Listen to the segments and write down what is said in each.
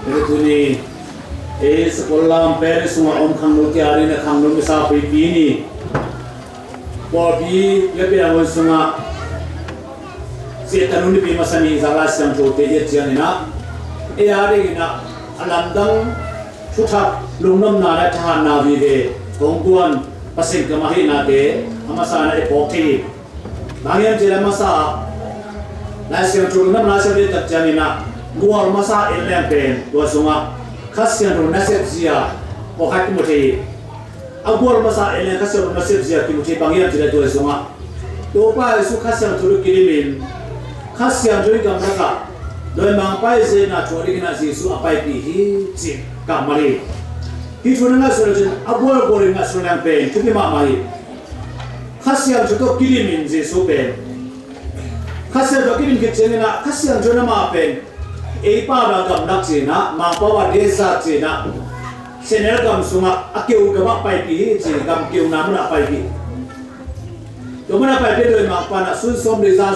itu ni sekolah Paris semua khang lu tiari na khang lu misal pipi ni Bobby lebih awal semua si tanun di masa ni zalas yang tu tejet jangan nak hari nak alam dang sudah lungnom nara tahan nabi de kongkuan pasir kemahin nade amasa na epokti bagian jelas masa nasi yang tu lungnom nasi de tak jangan nak luar masa elem pen dua semua khasian ro nasib zia pokat muthi agor masa ele khasian ro nasib zia ki muthi bangian tira to sunga to pa su khasian thuru kirimin khasian thuri gamraka doi mang pai se na thori kina si su apai pi hi chi kamari hi thuna na sura jin agor goring na sunang pe tuki ma mai khasian to kirimin je su pe khasian to kirim ke chena khasian thuna ma pe Epa bagam nak cina, mampu wa desa cina, senel gam sunga, akiu gam apa ini, cina gam kiu namun apa ini. Domana apa ini doi mampu nak sun som desa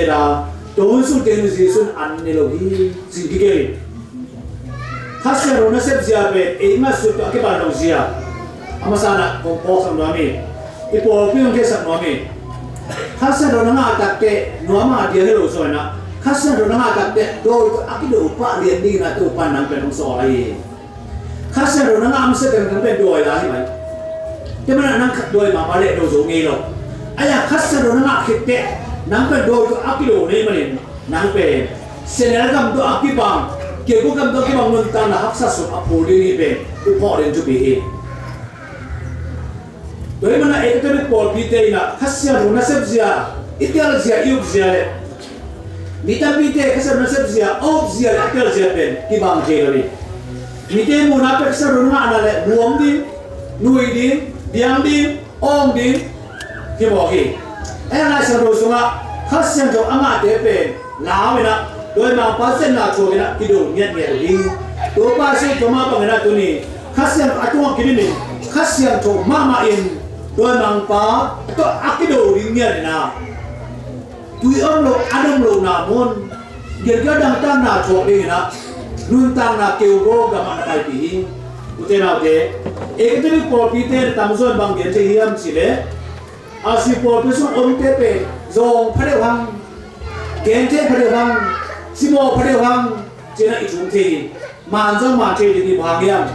dah, dohun sun tenu sun anelogi singkiri. Khasnya rona sep siapa, emas sun tu akibat dong siapa, amasana kompos sama kami, ipo pion kesak kami. Khasnya rona ngatak ke, nuama dia helo soalnya. Khasnya dona ngakak deh, do aki do upa lian di na tu upa nang penong soalai. Khasnya dona ngam se kan pen doi lah mai. Kemana nang doi mama le do zongi lo. Ayah khasnya dona ngakit deh, nang pen doi tu aki do ni manin, nang pen. Senel kam do aki bang, kego kam do aki bang nuntang na haksa so apodi ni pen, upa ren tu bihi. Doi mana ekonomi pol pite ina khasnya dona sebzia, itial zia iuk zia le. Mita pite kasar nasib zia, op zia akal zia pen, kibang jeli. Mite munafik kasar rumah anale, buang din, nui din, diam din, om din, kibohi. Nasi rosunga khas yang jauh amat depen, lawe nak, doi mang pasen nak cuci nak kido niat di. Doi pasen cuma pengenak tu ni, khas yang atuang kini ni, khas yang jauh mamain, doi mang pa, tu akido niat na. Tui lo adam lo namun gergadang tam na chok ni na nuntang na keugo gaman kai pi utena te ekatri popite tamson bang gen te hiam chile asi popison omte pe zong phare wang gen te phare wang simo phare wang chena ichung te manjang ma te ni bhagyam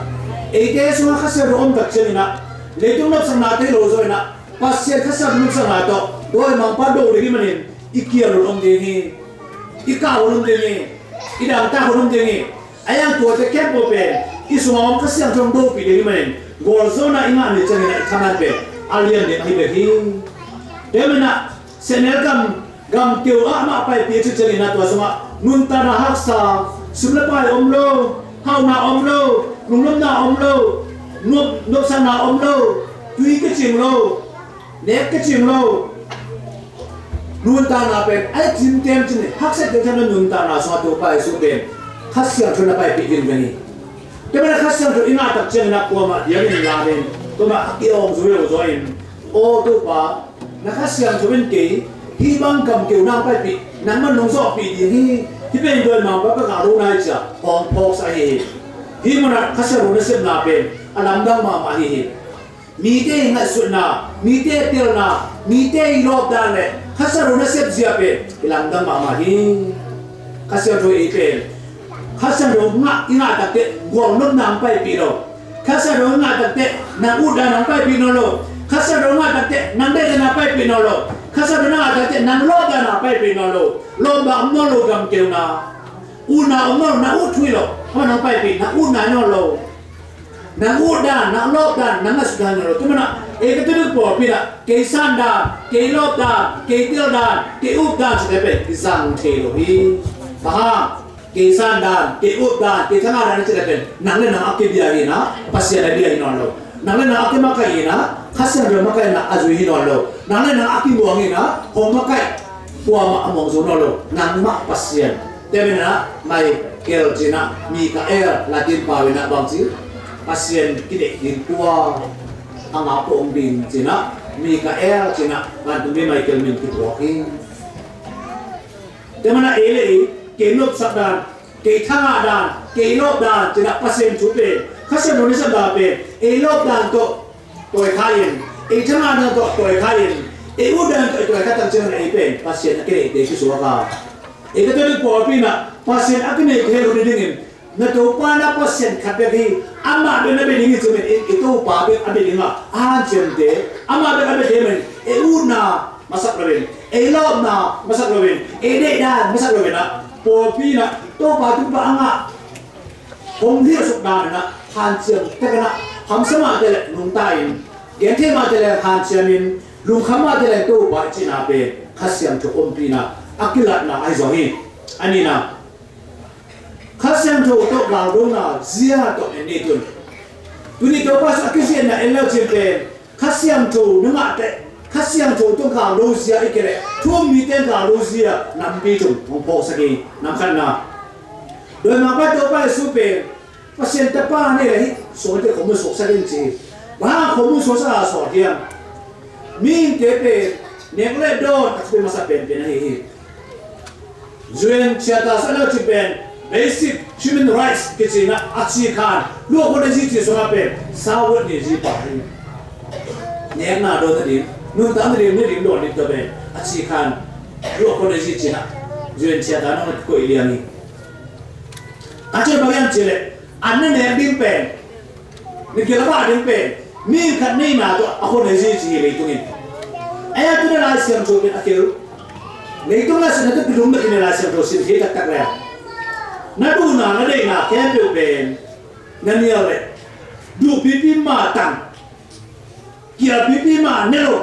eke so khase rom tak chena letung no sang na te lo zo na pasya khasa nu sang na to doi mang pa do ri manin ikia lulung dengi, ika lulung dengi, idang tak lulung dengi. Ayang tua tekem popen, isumam kasiang jom do pi dengi main. Golzona ingat ni cengina ikanan pe, alien de hibehi. Demana senel gam tiu ama pai pi cengina tua semua nuntana haksa, sumlepai omlo, hauna omlo, nunglomna omlo, nup sana omlo, tui kecing lo, nek kecing lo. Nuntana pen, ay tim hakset dengan nuntana suatu pai suben, khasiang tu napai bikin begini. Kemana khasiang tu ingat tak cengnak kuama dia ni lain, tu mak iong zuil zoin. Oh tu pa, nak khasiang tu benki, hibang kam keu nang pai pi, nang man nongso pi dia ni, hiben doi mang bapa karu naik sia, hong pok sahi. Himana khasiang tu nasib napen, alam dang mama hi. Mite ingat sunna, mite pilna, mite ilok dan le. Khasar rona sep ziape ilang dang mamahi khasar ro ipe khasar ro nga inga takte gong nok nang pai piro khasar ro nga takte na uda nang pai pino lo khasar ro nga takte nang de na pai pino lo khasar ro nga takte nang lo da na pai pino lo ba amno lo gam keu na una amno na u thui lo ha nang pai pi na una no lo na uda na lo da nang asdan lo tu mana ekatru po pira keisanda keilota keitilda keupda sedepe izang thelo hi baha keisanda keupda ketanga dan sedepe nangle na akibia hi na pasya dia hi no nangle na akima kai na khasya ro makai na azui hi no nangle na akibuang hi na ho makai puama among zo no nang ma pasya temena mai kel jina mikael latin pawina bangsi pasien kide hin tua ang apo ang din sina Mikael sina ngantung Michael min kitwoking temana ele kenop sabdan ke thanga dan ke lop dan jena pasien chu pe khasem no ni sa da pe e lop dan to toy khain e thanga dan to toy khain e udan to toy khatang chen e pe pasien akene de ki suwa e ka to po pi na pasien akene ke ro ni dingin na to pa na pasien khape ki ama be na be ni chu men e to pa be abe dinga a chen de ama be abe de men e una masak robin e lop na masak robin e de dan masak robin na po pi na to pa tu pa anga hong dia suk dan na han chiam te kana ham sama de nung ta in gen the ma de han chiamin lung khama de to pa china pe khasiam to om pi na akilat na ai zo hi ani na khasiam to la do na zia to ne tun tuni to pas akisian na elo chim pe khasiam to nunga te khasiam to to ka lo zia ikere thum mi ten ka lo zia nam pi tum hong po sa ki nam khan na doi ma pa to pa su pe pasien ta pa ne le so te ko mo so sa rin chi ba ko mo so sa so hiam min te pe ne le do ta pe masa pen pe na hi zuen chia ta sa lo chi pen basic human rights ke chi na achi khan lo ko ne ji chi so pe sa wo ne ji pa hi ne na do ta di nu ta ne ne rim do ni to pe achi khan lo ko ne ji chi na zuen chia ta no ko ilian ni ache bagian chile anne ne ding pen ni kila ba ding pen mi khat nei na to ako ne ji chi le tungin aya tu la siam cho bin akil nei to la sin ta pilum na la siam to sin he tak tak la na du na na dei na ke pe pen na ni ale du pipi ma tang kia pipi ma ne lo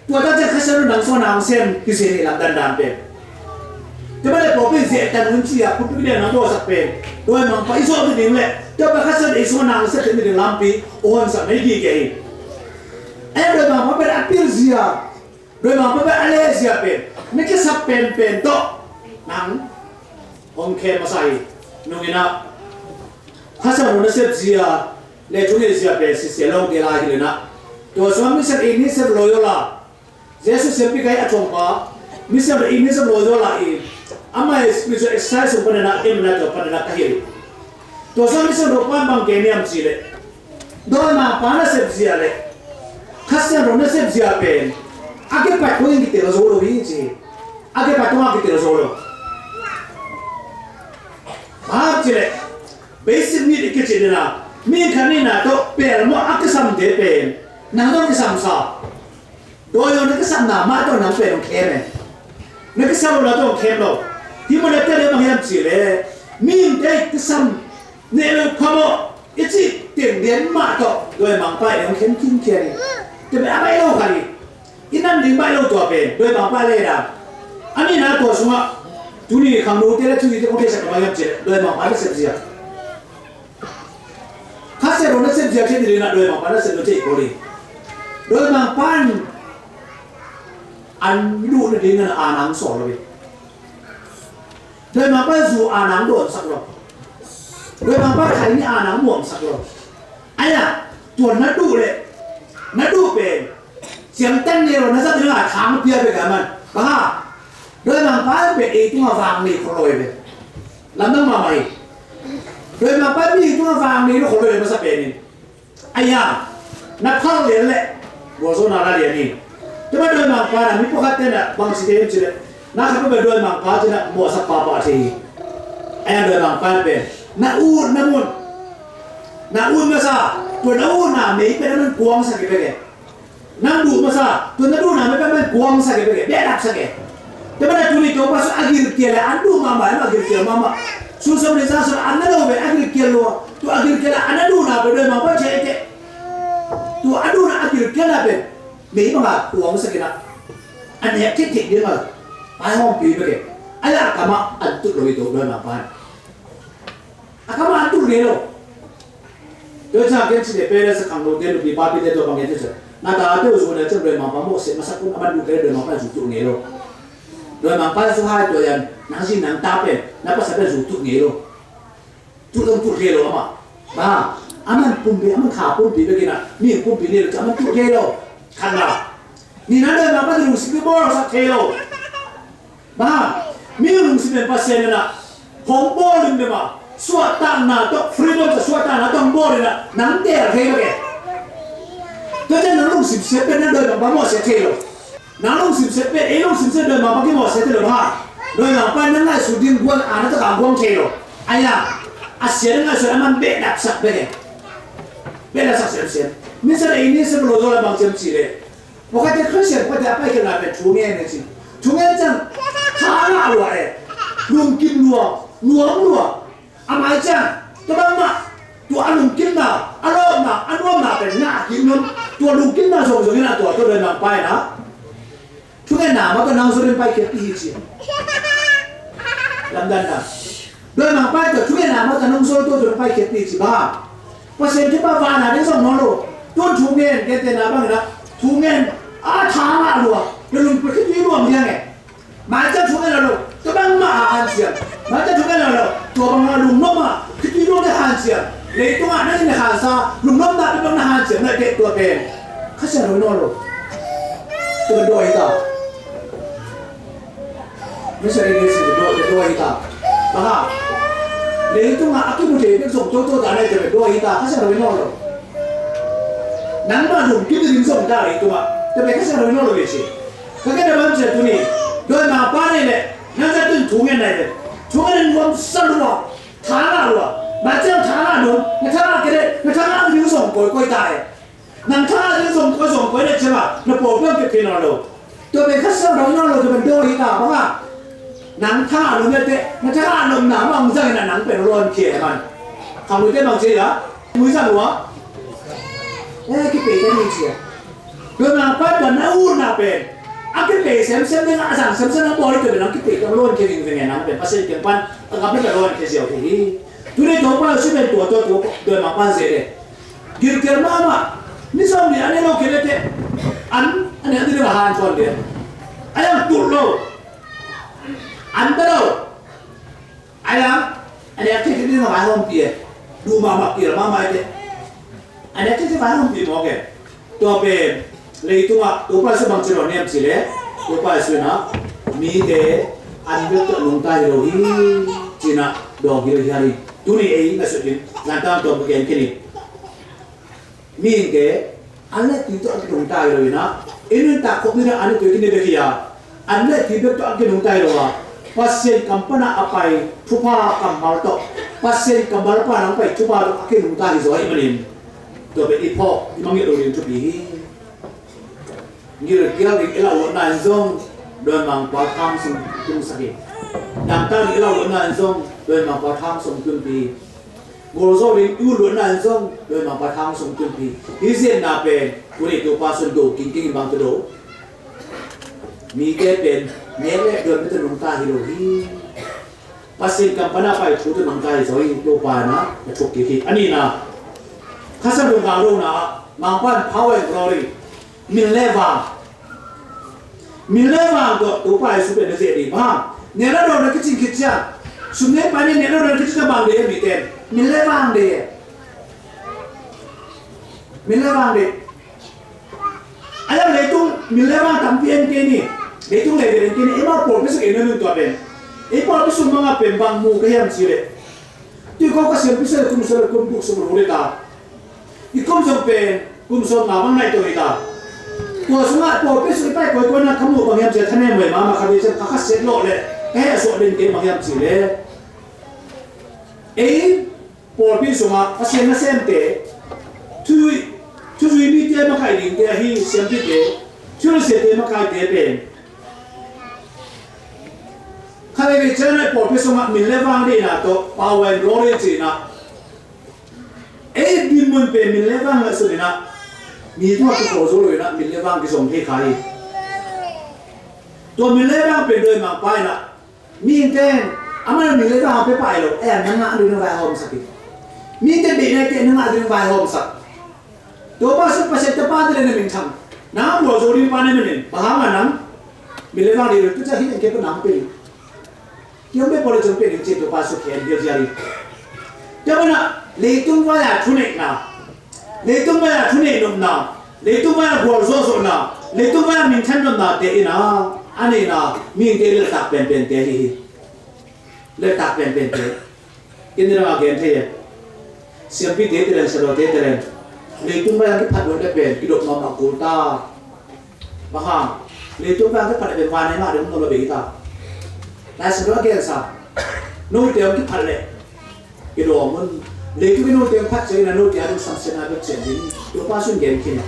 tu ta je khasaru nang so nang sem ki se ni lam dan dan pen Coba deh provinsi dan kunci ya, kutu dia nak doa sampai, doa memang pak isu tu ni le, coba kasar isu nang sekali di lampi, orang sana lagi kaya. Doa memang apa berapir zia, doa memang apa beralih zia pen, mereka sampai pen to, nang, orang kaya masai, nungina, kasar mana sep zia, le cungi zia pen, si selong dia lagi le nak, doa suami sep ini sep loyola, Yesus sepi kaya acompa, misal ini sep loyola ini. Ama spiritual exercise pada nak imna to pada nak kahir. To so misal ropan bang kene am chile. Do na pana sep zia le. Khasya rona sep zia pen. Age patho ngi te rozoro hi chi. Age patho age te rozoro. Ah chile. Basic need ke chile na. Mi khani na to per mo akasam de pen. Nang do kisam sa. Do yo na kisam na ma to nang pen keme. Na kisam lo to keme. Di mana tadi mengiam cile, minta kesam, nelu kamu itu tinggian mato, dua mangpai yang kenting kiri, tapi apa yang kali, inan di mana tu apa, dua mangpai leda, ani nak tu semua, tuni kamu tiada tu itu mungkin saya mengiam cile, dua mangpai sepsia, kasih orang sepsia cile nak dua mangpai sepsia ikoli, dua mangpai, anu dengan anang solo. Doi mapa zu anang don saklo. Doi mapa khai ni anang muam saklo. Aya, tuan nadu le. Nadu pe. Siam tan ni ro na sa dinga thang pia pe ka man. Ba. Doi mapa pe e tu ma wang ni khloi pe. Lam nang ma mai. Doi mapa bi tu ma wang ni ro khloi ma sa pe ni. Aya, na phang le le. Bo so na la le ni. Tapi doi mapa na mi po khaten na bang si dem chile. Nak apa berdua mangpa cina buat apa sih? Ayah dua mangpa pe. Namun masa tuan na me pe naman kuang sakit pe. Nandu masa tuan na me pe kuang sakit pe. Berak sakit. Tapi na tuni to pas agir kiala andu mama agir kiala mama. Susah desa sur anado be agir kiala tu agir kiala anadu na berdua mangpa cete. Tu adu na agir kiala pe. Me mama kuang sakit na. Ane titik dia mah. Ai hom pi bege ala kama antuk lo itu doi mapan akama antuk le lo to cha ken si de pere sa kang lo den bi ba pi de to bang ye che na ta te usu ne che doi mapan mo se masa kun aman du ke doi mapan su tu nge lo doi mapan su hai to yan nang si nang ta pe na pa sa pe su tu nge lo tu dong tu ke lo ama ba aman pum bi aman kha pum bi bege na ni pum bi ne lo aman tu ke lo kan la ni na doi mapan lu si bi bo sa ke lo Bah, mirum si pasien na, hong bol dim de ma suata na to freedom sa suata na tong bore na nang te ra thei ke to je na long sim se pe na do ba mo se thei lo na long sim se pe e long sim se do ma ba ke mo se te lo ha do na pa na lai su din gwan ana ta ka gwan thei lo aya a se na se man be na sak be ke be na sak se ni sa ini se lo zo la bang jem chi le 我看这可惜，我在白天那边出面的去，出面讲他那路哎，龙金路，龙路，阿妈讲，这帮嘛，ตัว阿龙金呐，阿罗呐，阿罗呐เป็นหน้ากินนู้นตัวลุงกินน่ะส่งนี่นะตัวเดินนำไปนะทุกอย่างมันก็นั่งสุรินไปเก็บที่สิลำดันนะเดินนำไปตัวทุกอย่างมันก็นั่งสุรินไปเก็บที่สิบ้าเพราะเส้นที่บ้านวานะที่ส่งน้องลูกต้นทุเรียนเก็บแต่น้ำบ้างนะ ทุเรียนทางอะไรวะเดี๋ยวลุงไปคิดยี่รวมยังไงมาจะทุเรียนแล้วตัวบางมาหันเสียมาจะทุเรียนแล้วตัวบางลุงน้องมาคิดยี่รวมได้หันเสียเลยตัวนั้นในหันซาลุงน้องได้เป็นบางหันเสียในเด็กตัวเป็นข้าเสียรู้น้องลูกตัวโดยตาไม่ใช่เรื่องสิ่งโดยตาบ้าเลยตัวนั้นอากิบุตรเป็นส่งโจ้ๆแต่ในตัวโดยตาข้าเสียรู้น้องลูก nangma dum kitu dim som dali tuma te be kasa ro no lo bechi kage da bam che tuni do ma pa ne le na za tun thu ngen nai le thu ngen ngom san lo tha na lo ma che tha na no na tha na ke le na tha na dim som koi ta e nang tha dim som koi le che ma na po pe ke no lo to be kasa ro no lo te ben do ri ta ba nga nang tha lo ne te na tha no na ma mu za na nang pe ro ron ke man ka mu te ma che ya mu sa lo cái bể cái gì chứ? Rồi mà phát gần nó uốn nào bể, cái bể xem đến ngã rằng xem nó bò đi từ nó cái bể nó luôn cái gì về ngày nắng bể phát sinh tiếng pan, gặp nó luôn cái gì thì tôi đây tôi qua xuyên tôi tôi mà pan gì đấy, kiểu mà, ní sao này anh ấy nó kia đấy, anh ấy đi vào hàng chọn đấy, anh em tụt lô, anh tới đâu, anh ấy cái đi vào hàng hôm kia, đủ mà mặc kia mà đấy. Ada tu saya faham di mana. Tu apa? Lagi tu mak, tu pas sebang cerita ni apa sih le? Tu pas sebina, mide, anda tu nungtai rohi, cina dog hari. Tu ni maksudnya, nanti tu bagian kini. Mide, anda tu nungtai rohi na. Ini tak kau ni anda tu kini bekia. Anda tu nungtai rohi. Pasien kampana apa? Cuba kampal tu. Pasien kampal apa? Nampai cuba nungtai rohi manim. ตัวเป็นอีพ่อที่มังเงี้ยโดนทุบยี่งี้เลยเกี่ยวกับเราหน้าส่งโดยมังปะทางส่งจุงสักดังตั้งเราหน้าส่งโดยมังปะทางส่งจุงปีโกรธเลยยูหน้าส่งโดยมังปะทางส่งจุงปีที่เส้นนาเป็นกุเลตัวปลาส่วนโดกินบางตัวโดมีแค่เป็นเนื้อเดินไม่ถึงลงตาฮิโรฮีปัสสินกัมปนาไปชุดลงตาฮิโรฮีตัวปลานะมาชกกี่อันนี้นะข้าศึกดาวรุ่งนะมังพัน power and glory มิลเลวางตัวไปสุดเป็นเสียดีบ้างเนี่ยเราโดนกิจกิจจ้าสุดเนี่ยไปเนี่ยเราโดนกิจกรรมบางเดียมีเต็มมิลเลวางเดียอะไรเลยตุ้งมิลเลวางทำเพียงแค่นี้เลยตุ้งเลยเพียงแค่นี้มาปวดไม่สักเอ็นนึงตัวเป็นพอไปสุ่มมาเป็นบางมูก็ยังสิเลยที่เขาก็เสียพิเศษคุ้มบุกสมุนไพรตาอีกคุ้มสมเป็นคุ้มสมมาบางในตัวอีกาตัวสมัยพอไปสุดไปคนนั้นขโมยบางอย่างเสียท่านเนี่ยเหมือนมาคดีเช่นข้าเสียโลเลยแค่ส่วนเด่นเกมบางอย่างสิเลยพอไปสมัยข้าเสียน่าเส้นเตะช่วยมีเตะมาใครดิ้งเตะฮีเสียงที่เตะช่วยเสียเตะมาใครเตะเป็นข้าเลยเจ้าเนี่ยพอไปสมัยมิลเลวังดีนะตัวพาวเวอร์โรเลจีนะดินมันเป็นมิลเลวังละสุดนะมีทั่วทุกโซนเลยนะมิลเลวังที่ส่งที่ใครตัวมิลเลวังเป็นโดยมาไปนะมีเต้นอามันมิลเลวังไปหรอกนั่งดูนึกว่าโฮมสักทีมีเต้นดีนะเต้นนั่งดูนึกว่าโฮมสักตัวภาษาภาษาตะปาดเลยนะมินทังน้ำบัวโซดีปานนี่มันปะหามันน้ำมิลเลวังดีเลยทุกอย่างที่เก็บเป็นน้ำเป็นที่เราไม่พอจะเป็นจริงตัวภาษาเขียนเดียวจารีเจ้าน่ะเลยตุ้งว่าอยากทุนเอกนะเลยตุ้งว่าอยากทุนเอกนุ่มนะเลยตุ้งว่าอยากหัวโซ่โซ่นะเลยตุ้งว่าอยากมินทันนุ่มนะเตะนะอันนี้นะมีเตะเลือดตักเป็นเตะฮีเลือดตักเป็นเตะ in ra gen the siam pi te te sa do te te le tung ba ki phat lo de pen ki dok ma ko ta ba ha le tung ba ki phat be wa ne ma de mo lo be ta la sa do gen sa no te ki phat le ki do mon le tung no te phat che na no te adu sam se na be chen din do pa sun gen kin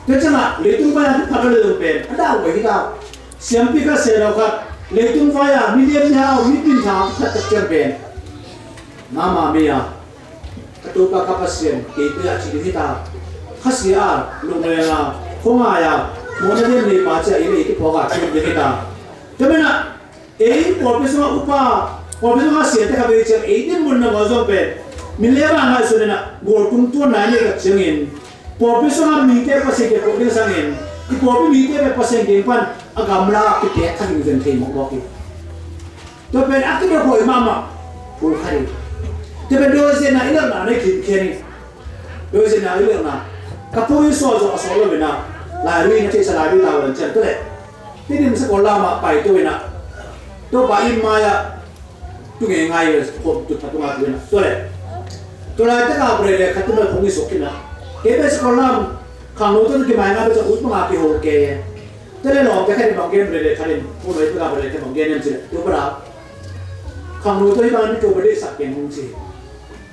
thế mà lấy tung vai phát ra được bền, anh đã vậy sao? Xem pi cái xe đâu khác, lấy tung vai à, million nhau, million thằng phát tập chân bền, mama mia, cái tôi ba cái pasien, cái bây giờ chỉ đi ta, khách sĩ à, lúc này là không ai à, muốn nên lấy bao nhiêu ấy cái phô cả chuyện đi ta, cho nên là, ấy bỏ bây giờ upa, bỏ bây giờ xe thì cái bây giờ ấy thì muốn nó bao nhiêu bền, mình lấy bao nhiêu số này nè, bỏ tung tua này cái chuyện gì Popi so mite paseng ke popi sangin I popi mite paseng ke pan agamla ke te khaling zen the mo boki to pen akira ko mama ko khari to pen do se na ila na ne kin keni do se na ila na ka po so lo bena la ri na che sa la ri ta wan chen to le ti dim sa ko la ma pai to na to ba in ma ya tu nge ngai ko tu ta tu ma tu na to la ta ka bre le khatu na khongi so kina cái bây giờ làm khang lô tôi cái máy ngay bây giờ út mang cái hồ kê thế nên nó cái bằng game rồi để thay đến cô nói tôi làm rồi cái bằng game em chỉ tôi bắt đầu khang lô tôi đang đi chụp cái sạc game không chỉ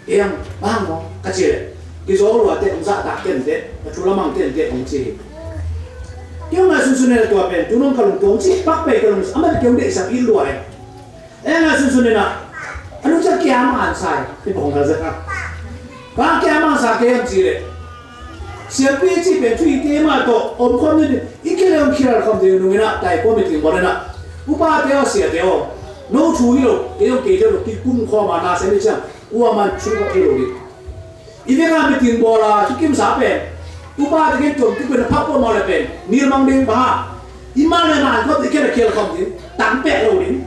em bang nó cái gì cái số rồi thì cũng ra đặt tiền đấy mà chú làm bằng tiền không chỉ cái mà xuân này là tôi bên chú nông kalung tôi chỉ bắt bè kalung ama cái ông để sạc in rồi em là xuân này nè anh nói kia mà ăn sai cái bông là gì cả ba kia mà sạc game chỉ đấy siapa sih pencuri tema to om kami ni ikhlas om kira kami tu nungina tai kami tu mana na upah dia siapa no curi lo dia kerja lo kikum kau mana seni cang uaman curi kau kilo ni ini kami tu bola kikum siapa upah dia tu kikum nak apa mau lepen nirmang ding bah imana mana kau ikhlas kira kami tampek lo ni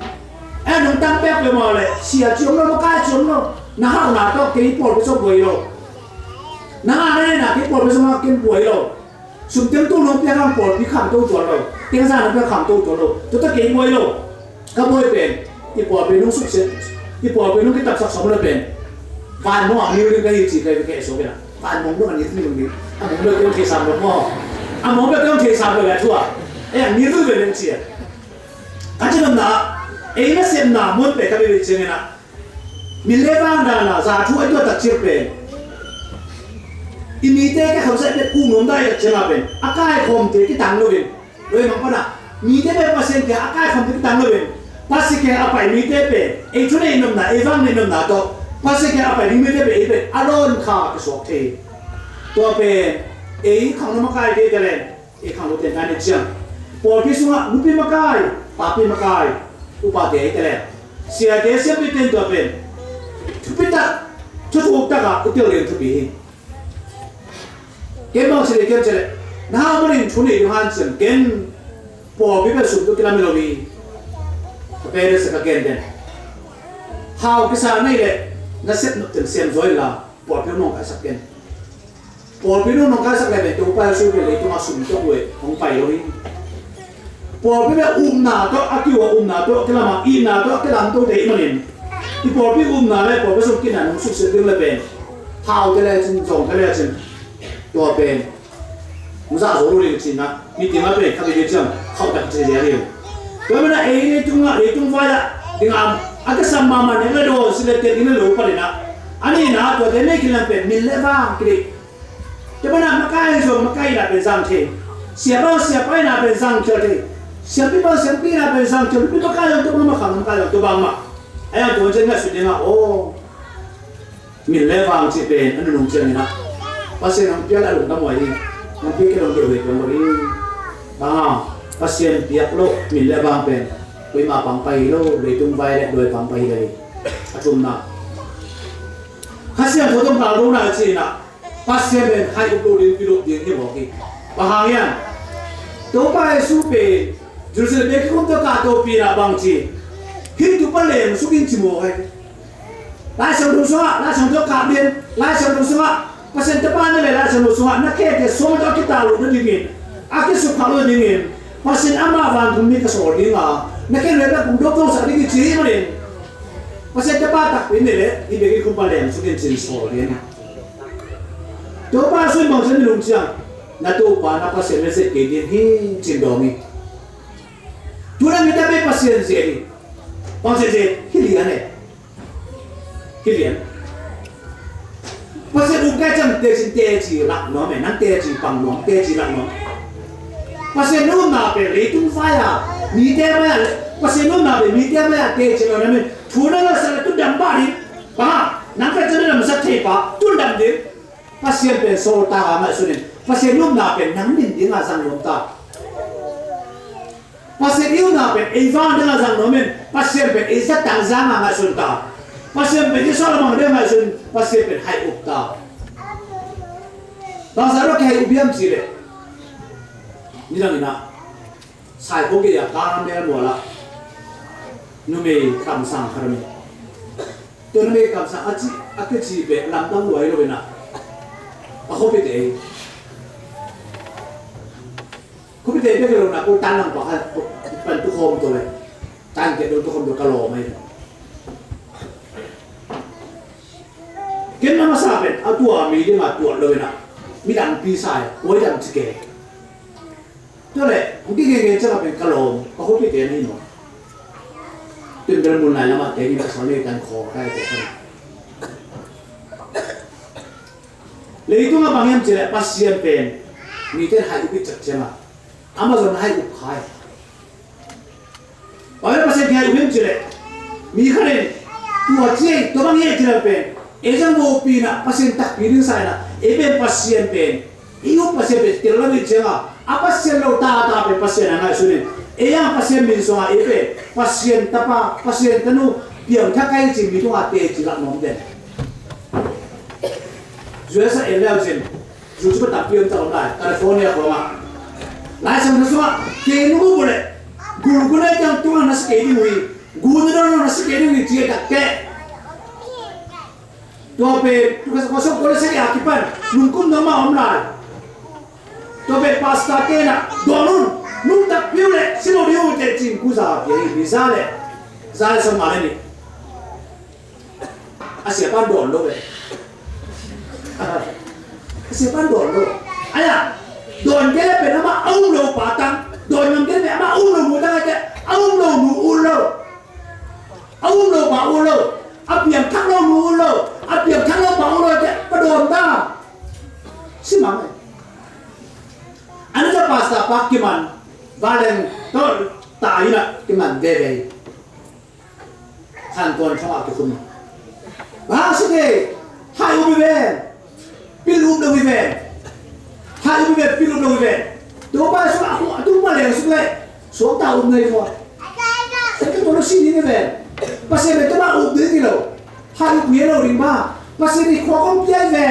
nung tampek pe mau le siapa cium lo kai cium lo nah nak to kipol besok boleh lo nah này là cái bột bây giờ cái bưởi rồi, súng tiếng tu lông tiếng làm bột bị khảm tu chuẩn rồi, tiếng ra nó bị khảm tu chuẩn rồi, chúng ta cái bưởi rồi, cái bưởi bền, cái bột bền nó sụp xịt, cái bột bền nó cái tập sắc sống nó bền, vài món ăn nhiều cái gì cái số cái vài món nó ăn nhiều thứ mình ăn món được cái sản phẩm mò, ăn món được cái sản phẩm là thua, ăn nhiều thứ về nên gì, cái chuyện là ấy nó xem nào muốn về cái việc chuyện này mình lấy vàng là giá thua ấy tôi tập chiết bền ini teh cái không sẽ biết cung nôm đây là chân bên, akai không thì cái tăng lên, rồi mà con à, mi teh bên pasien cái akai không thì cái tăng lên, pasien cái apa mi teh bên, ấy chỗ này nôm na, ấy vang này nôm na to, pasien cái apa mi teh bên, bên alon khá cái số thế, to bên, ấy không nó makai thế cái này, ấy không nó tiền cái này chưa, bỏ cái số ngã, nupi makai, papi makai, upa thế cái này, sia thế sia bị tiền to bên, tu bị ta, tu tu ta cả, tu tiêu liền tu bị cái bao nhiêu cái chơi, nào mà mình chuẩn bị điều hành xem cái bỏ cái sụp tôi cái làm gì rồi, cái đấy sẽ cái cái đấy, hao cái sao này đấy, nó sẽ nó từng xem rồi là bỏ cái nông cái sắc cái, bỏ cái nông cái sắc này tôi phải suy nghĩ lấy tôi mà sụp tôi rồi, không phải rồi, bỏ cái nào đó, akiu nào đó, cái làm nào đó, cái làm tôi đấy mà nên, thì bỏ cái nào đấy, bỏ cái sụp cái nào nó sụp sẽ đứng lên bên, hao cái này chân rồng cái này chânตัวเป็นมุสาโซลูเรื่องจริงนะมีติมาเป็นข้าพเจ้าเข้าตัดใจเดียวตัวมันเองจุงอ่ะจุงไฟอ่ะดึงอ่ะอาจจะสัมมามันเนี่ยเราดูสิเลเตตินเราไปเลยนะอันนี้นะตัวเด็กไม่กินแล้วเป็นมิลเลบ้างกรีแต่มันมาใกล้ส่วนมาใกล้น่ะเป็นสังเทเสียบ้างเสียไปน่ะเป็นสังเทเสียปีบ้างเสียปีน่ะเป็นสังเทปีมาใกล้ตัวมันมาขังมาใกล้ตัวบางมาไอ้ตัวเจ้าเนี่ยสุดยอดโอ้มิลเลบ้างที่เป็นอันนั้นนุ่งเจ้านี่นะpasien yang piala lu kamu ini, nanti kita untuk duit kamu ini, bang, pasien piak lo milik bang pen, kui ma pangpai lo, duit tumpai dek duit pangpai dari, acum na, pasien foto kalau na cina, pasien pen hai ukul di hidup dia ni boki, bahagian, tumpai supe, justru dia untuk kato pira bang ci, hidup paling sukin cimo hai, lai sang tu semua, lai sang tu kabin, lai sang tu semua. Pasien depan ni lah semua semua nak kek semua tak kita lalu dingin, akhir suka lalu dingin. Pasien ama van bumi ke soal dingin, nak kek lepas pun doktor sahaja dingin ciri mana. pasien dapat tak ini le ibegi kumpalem sukin chin so le na to pa sui mong chen lung chiang na to pa na pasien le se ke din hi chin do mi tu na mi ta be pasien se ni pang se hilian ne hilian pasien u ka cham te sin te chi lak no me nan te chi pang no te chi lak no pasien no na pe le tung fa ya mi te ma pasien no na pe mi te ma te chi no me thu na la sa tu dam ba ni ba nang ka chen na ma sa the pa tu dam de pasien pe so ta ma su ni pasien no na pe nang min ding a sang lom ta pasien yu na pe e va de la sang no men pasien pe e sa tang za ma sun ta pasien pe so la ma de ma sun pasien pe hai up ta ba sa ro ke hai ubiam chi le ni la ni na sai ko ke ya ka me mo la nu me kam sang kar me to nu me kam sang a chi a ke chi be lam dang loi lo na a ho pe te ko pe te be lo na ko tan lang pa ha pan tu khom to le tan ke do tu khom do ka lo mai ken na ma sa ben a tu a mi de ma tu lo na mi dang pi sai wo dang chi ke to le ko ki ke cha ben ka lo a ho pe te ni noตื่นเป็นบุญไหนแล้วมาเตะที่สอนเรียนกันคอได้แต่คนเลยตัวมาบางอย่างเจอปัสเซียนเป็นมีแต่ให้อุปจักรใช่ไหมอามาจนให้อุปขายบางอย่างปัสเซียนให้อุปเจอมีขนาดตัวเจ้ตัวบางอย่างเจอเป็นเอจังโมปีน่ะปัสเซียนตักปีนึงใส่น่ะเอเป็นปัสเซียนเป็นอีกปัสเซียนเป็นเทเลวิเจออาปัสเซียนเราตาเป็นปัสเซียนอะไรสุดyang pasien min soa epe pasien tapa pasien tanu piang thakai chi mi tunga te chi lak nom den juesa elao chen ju chu ta piang ta lai California ko ma lai sam soa ke nu ko le gu le jang tunga na ske di wi gu no na ske di wi chi ta ke to pe tu ka so ko le se ya kipan nun kun no ma om lai to pe pasta ke na donun nung tak piu le sino diu te chin ku sa ye bi sa le so ma le ni asia pan don lo le asia pan don lo aya don ke le pe na ma au lo pa tang don nam ke le ma au lo mu ta ke au lo mu u lo au lo pa u lo a piam thak lo mu u lo a piam thak lo pa u lo ke pa don ta si ma le ana ta pasta pa ki man valen to ta ina ki man ve ve khan ton chwa ki kun ba si ke hai u ve pil u do ve hai u ve pil u do ve to ba so a tu ma le su le so ta u nei fo se ke to lo si ni ve pa se ve to ba u de ki lo hai u ye lo ring ba pa se ni kho kom pia ve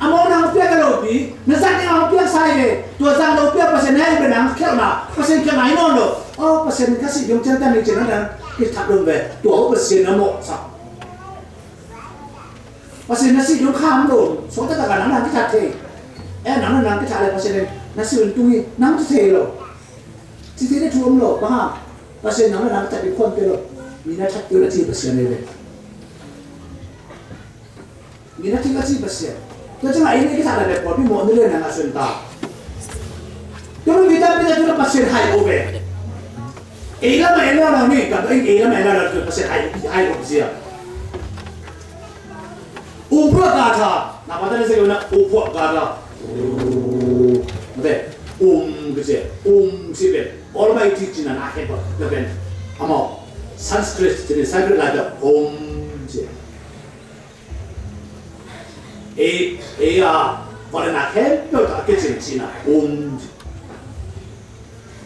among nang pia ka lo pi na sa ni ang pia sai ve to sang lo pia pa se nei be nang khel na pa se ke nai no lo o pa se ni ka si yong chen ta ni chen na ki thap lo ve to o pa se na mo sa pa se na si yong kham lo so ta ka nang nang ki that the e nang ki that le pa se na si un tu ni nang tu the lo ti ti ne thuam lo pa pa se nang nang ta bi khon pe lo mi na that tu na ti pa se ne ve mi na ti ka ti pa se to chama ini kita ada report ni mo nile na sunta to kita tu pasien hai over ela na ni ka ela na tu pasien hai over sia upro kata na pada ni se na upro kata mate kece sibe almighty cina na hepa ben amo sanskrit jadi sanskrit ada je ya pada nak hepa tak kecil cina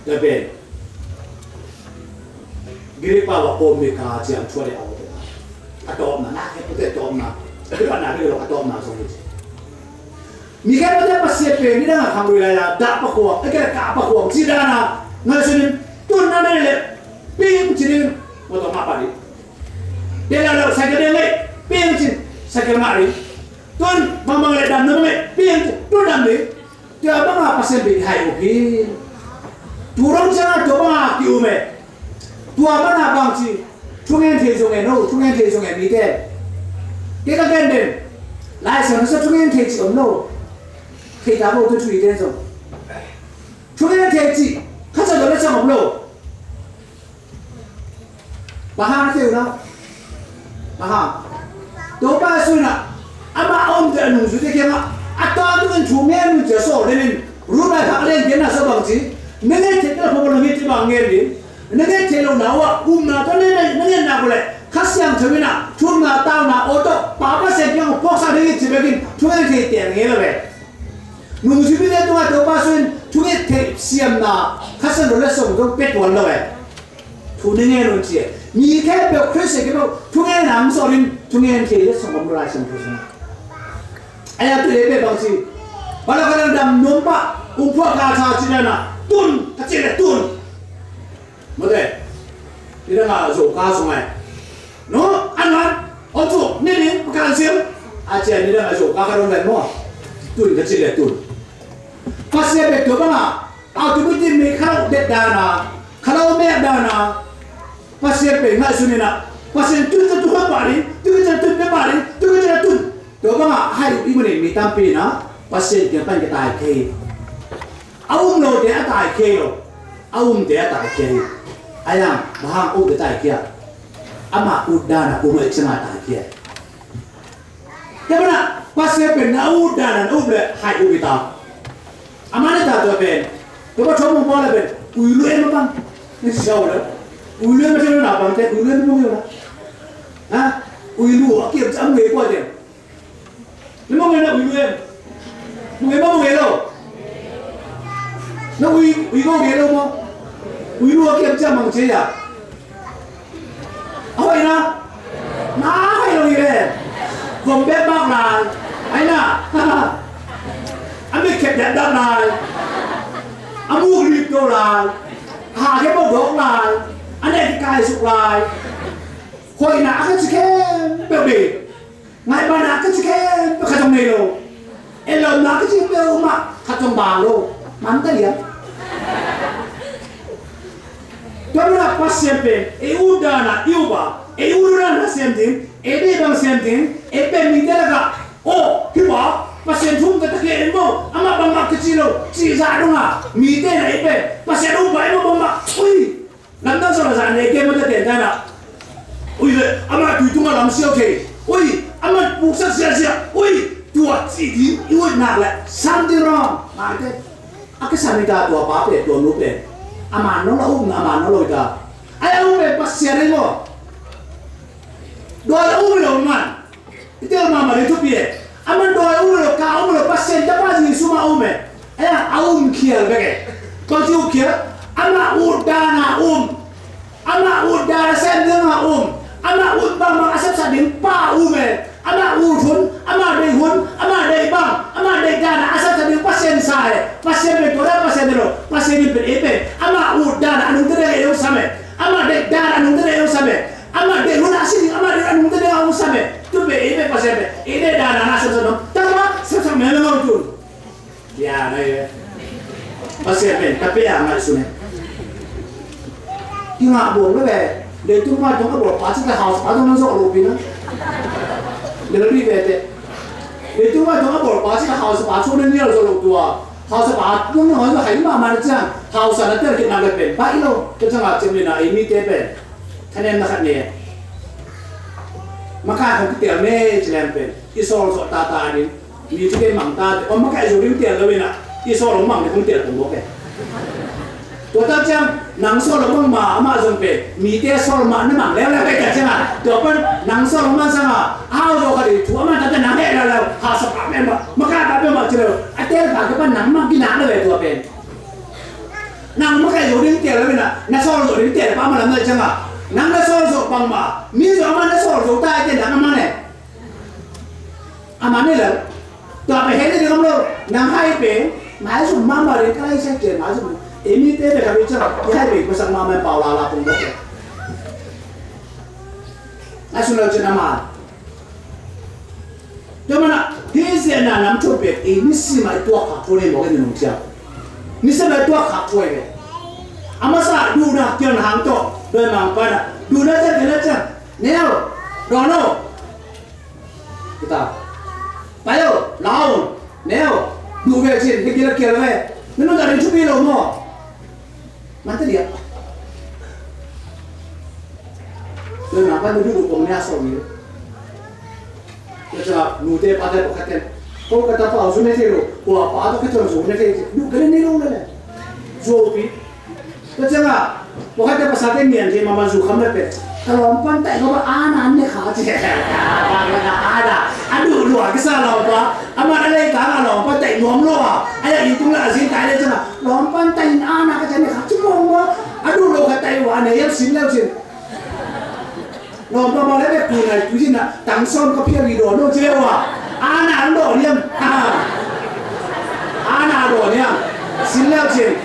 ben giri pa wa meka jiang chua de awo atom na hepa te atom na tapi pada ni lo atom na so ni Mika pada pasien pe ni dah kamu wilayah dak apa kuang, agak kah apa kuang, cina na ngasunin tun na ni le, ping cina, potong apa ni? Dia lalu saya kena le, ping cina, saya kena mari, tun mamang le dan nama le, ping tun dan le, dia apa pasien pe hai oke, turun sana coba kiume, tua mana bang ci, 중엔 대종에 노 중엔 대종에 밑에 걔가 된데 라이선에서 중엔 대지 없노 대답을 또 주의 대종 중엔 대지 가서 너네서 없노 마하 세우나 마하 도바 수나 아마 엄들 농수대 걔가 아따는 중엔 저서 내는 루나 하는 게나 서방지 내가 택을 보고는 밑에 방에리 내가 제로 나와 나도 내가 나고래 카시양 저기나 존나 따나 오도 바바 생경 복사되게 집에긴 중에 대때는 왜 농수비대 동안 도바순 중에 대 시험나 카스 놀랬어 도 빼도안다 왜 돈에 놓지 니게 벽 크세게도 중에 남소린 중에 대에 성공을 하신 분이 아야 또 예배 방식 말하는 담 nomba umpa kata cina tun kecil tun Mode, dia nggak suka sungai. No, anak, ojo, ini bukan sim. Aja dia nggak suka kalau nggak mau. Tun kecil tun. Pas dia betul bang, aku tuh kalau det dana, kalau mer dana, pas dia nggak suni nak. Pas dia tun bari, tun bari, tun. Tuh bang, hai ibu ni mitampi na, pas dia kan kita kei. Awam lo dia tak kei lo, awam dia tak kei. Ayam bahang udah tak kia, ama udah nak umur cuma tak kia. Tapi nak pasal pernah udah dan udah hai ubita. Amane tak tu pen, tu apa cuma bola pen, ulu em apa? Ni siapa le? Ulu em macam mana bang? Teh ulu em mungkin lah. Hah? Ulu, akhir jam ni kuat je. Ni mungkin nak ulu em, mungkin apa mungkin lo? Nak ulu mungkin lo mo? Ulu akhir jam macam ya? Apa ini? Nah, apa ini? Gom bebak lah, aina. Ambil kep dah dah lah, amu grip tu lah, hake bodok lah, ane dikai suk lah. Koi nak akan ciken, bebe. Ngai mana akan ciken, kacang nelo. Elom nak ciken bebe mak, kacang balo. Mantap ya. Kalau pas siapa, udah nak iuba, udah nak siapa, bang siapa, minta lagi. Oh, hiba, pasien tung kata ke emo, ama bangga kecil lo, si zadung ah, minta nak pasien uba emo bangga, ui, nanti soal sana ke mana tenda, ui, ama tu tunggu dalam siapa ke, ui, ama buksa siapa, ui, dua ciri, ui nak le, something wrong, macam, aku sampai dah dua apa, dua lupa. Amano lo ita. Ay pas siapa lo? Dua lo man. Itu mama itu piye. Aman dua lo kau lo pas siapa pasti semua Ayah kial bege. Kau kial. Ama udana Ama udana sendiri Ama bang asap sadin pa Ama udun, ama dehun, ama debang, ama degana asal tadi pasien saya, pasien betora pasien dero, pasien ipe, ama udana anu tere eu same, ama degana anu tere eu same, ama dehun asing, ama dehun anu tere eu same, tu be ipe pasien be, ide dana nasa sono, tama sama memang tu, ya naik, pasien be, tapi ya nggak sunai, tinggal boleh be, dia tu mah jangan boleh pasti ke house, atau nasi orupina. Lebih bete. Itu mah jangan berpasti house pacu ni ni lalu tua. House pacu ni house hari mana macam house ada terkena lepen. Baik lo, kita macam ni nak ini tepen. Kena nak ni. Maka aku tiada ni jelampen. Isol sok tata ni. Ni tu ke mangta. Oh maka isol ni tiada lepen nak. Isol orang mang ni pun tiada pun boleh. Tuh macam nangsol orang mah ama sampai. Mite sol mah ni mang lepas lepas macam. Tuh nangsol orang sama. Hao kali tua mah tapi nak lah. House apa memang. Maka apa macam. Ada apa nang mah kita nak lepas tua pen. Nang maka isol ni tiada lepen nak. Nasol isol ni tiada apa macam macam. Nang nasol sok bang mah. Misi ama nasol sok tak ada nak mana. Amane lah. Tuh apa hendak dia kamu nang hai pe. Masuk mama dia kalau saya je masuk. Ini teh kami cakap, ya baik pasang mama Paula pun boleh. Nasional jenama. Jangan hizi na nam coba ini sih mai tua kapur ni boleh dinuncia. Ni sih mai tua kapur ni. Ama sah dulu nak kian hang tu, memang pada ดูนะจ๊ะกันนะจ๊ะเนี่ยรอโน่kita payo lao neo du ve chin ke kira kira ve nenu da rin chupi lo mo mata dia lo na pa du ko ne aso ni ja nu te pa te ka te ko ka ta pa su ne te lo ko pa to ka to su ne te du ka ne lo le zo pi to ja ma ko ka te pa sa te mien te mama zu kham le pe kalau pantai kau anak ni kau cakap ada, aduh luar kesal lah apa, amat ada ikan lah pantai nuam luar, ada itu lah sih kaya dia cakap, luar pantai anak kau cakap cuma aduh luar kata Taiwan yang sin lah sin, luar apa malah dia punai tu sin nak tangson kau pergi doa tu cakap wah, anak doa dia, anak doa dia, sin lah sin,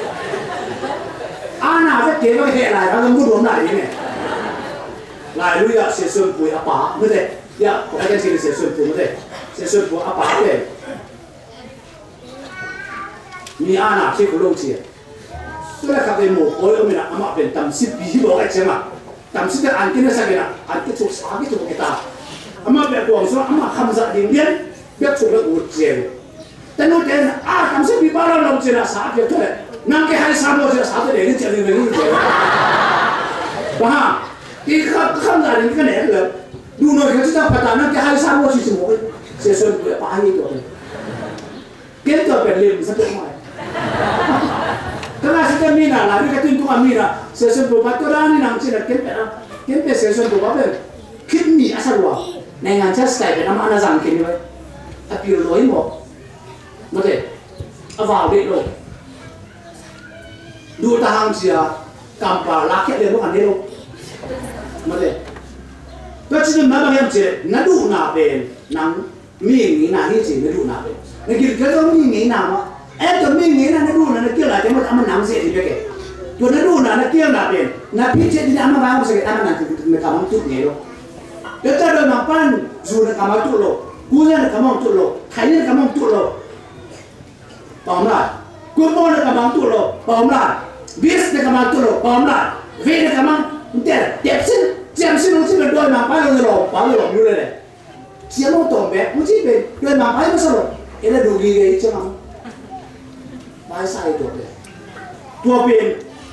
anak tu dia kau helah, kau tunggu doa nak ini. Lai lu ya se sun pu apa mete ya ko ka se se sun pu mete se sun pu apa pe ni ana se ko lo chi tu la ka be mo ko lo mi na ama ben tam si bi bo ka chema tam si da an kina sa gena an ke chu sa ke chu kita ama be ko so ama kham za ding bien be chu la u che ta no den a tam si bi ba lo chi na sa ke to le nang ke hai sa mo che sa de ni che ni ni che baที่ข้างหน้านี่ก็แหนเลยดูหน่อยเขาจะประทานนั่นแกให้สร้างว่าชีสมองเสียส่วนเปลือกปลาให้ตัวเลยเกี่ยวกับเป็นเรื่องสักเท่าไหร่ถ้าเราจะมีน่ะล่ะนี่ก็ทิ้งตัวมีน่ะเสียส่วนเปลือกตัวนั้นนี่นำจีนเกี่ยวเป็นเสียส่วนเปลือกเป็นคิดมีอาศัยว่าในงานเช้าสไตล์เป็นน้ำมันสังเกตไว้ถ้าพิวลอยหมดนั่นเองเอาว่าเด็กลงดูทางเสียกำปาลักแค่เรื่องพวกนี้ลงมาเลยก็จริงๆมันบางอย่างเจนัดดูหน้าเป็นนังมีอย่างนี้นะที่จริงนัดดูหน้าเป็นนักกิจก็ต้องมีอย่างนี้นะมั้งตัวมีอย่างนี้นะนัดดูนะนักเกี่ยวอะไรแต่มันเอามันนังเสียทีเดียวแก่ตัวนัดดูนะนักเกี่ยวหน้าเป็นนักพิจิตรที่เอามาบ้างมันจะเอามันนังคือมันกำลังจุดเนี่ยหรอเดี๋ยวจะโดนมาปั้นจูนกำลังจุดหรอกูเนี่ยกำลังจุดหรอใครเนี่ยกำลังจุดหรอปอมละกูโม่เนี่ยกำลังจุดหรอปอมละวิสเนี่ยกำลังจุดหรอปอมละเวเนี่ยกำลังเด็กสิ้นเจียมสิ้นมันที่เป็นด้วยมาไปเราจะหลอกอยู่เลยเจียมมันตรงแบบมันที่เป็นด้วยมาไปมันสลบเอ็นดูดีเลยใช่ไหมไปใส่ตัวเลยตัวเป็น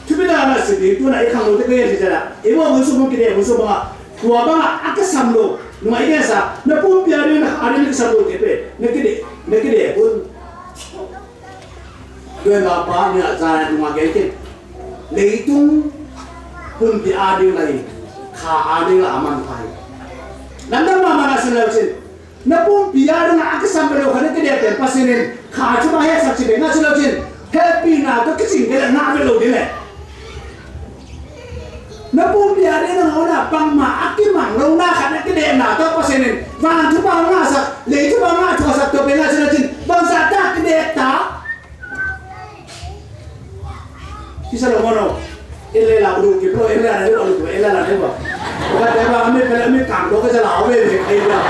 ทุกเวลาเราสิ่งตัวไหนข้างเราจะเกิดที่จะละเอว่ามันสมมติเดียวมันสมมติว่าตัวบ้าอักษรโลหน่วยเกษาเมื่อปุ่มเปียร์เนี่ยอะไรนี่สมมติเป๊ะนักเดียปุ่นด้วยมาป้าเนี่ยอาจารย์มาเกี่ยเลยตุ้งปุ่นที่อาดีอะไรข้าอาดีละอามันไปนั่นนั่นมามาสิ่งเหล่านี้นับปุ่มพิจารณาอักษรเป็นโลกนั้นก็เดียเป็นภาษาเนี่ยข้าจะมาให้สักสิ่งหนึ่งสิ่งเหล่านี้แค่ปีหน้าก็คิดสิ่งเดียวน่าเป็นโลกนี้แหละนับปุ่มพิจารณาเราเนี่ยบางมาอักขิมังเราหน้าขัดนั่นก็เดียน่าตัวภาษาเนี่ยวันทุกบางหน้าสักเลยทุกบางหน้าตัวสักตัวเป็นสิ่งเหล่านี้บางสัตว์ก็เดียตาที่สรุปว่าเราเอเลล่าดูกี่โปรเอเลล่าเนี่ยเราดูเอเลล่าเนี่ยบอกว่าแต่ว่าไม่เป็นไม่กางเราก็จะเหลาไปเลยใครเนี่ย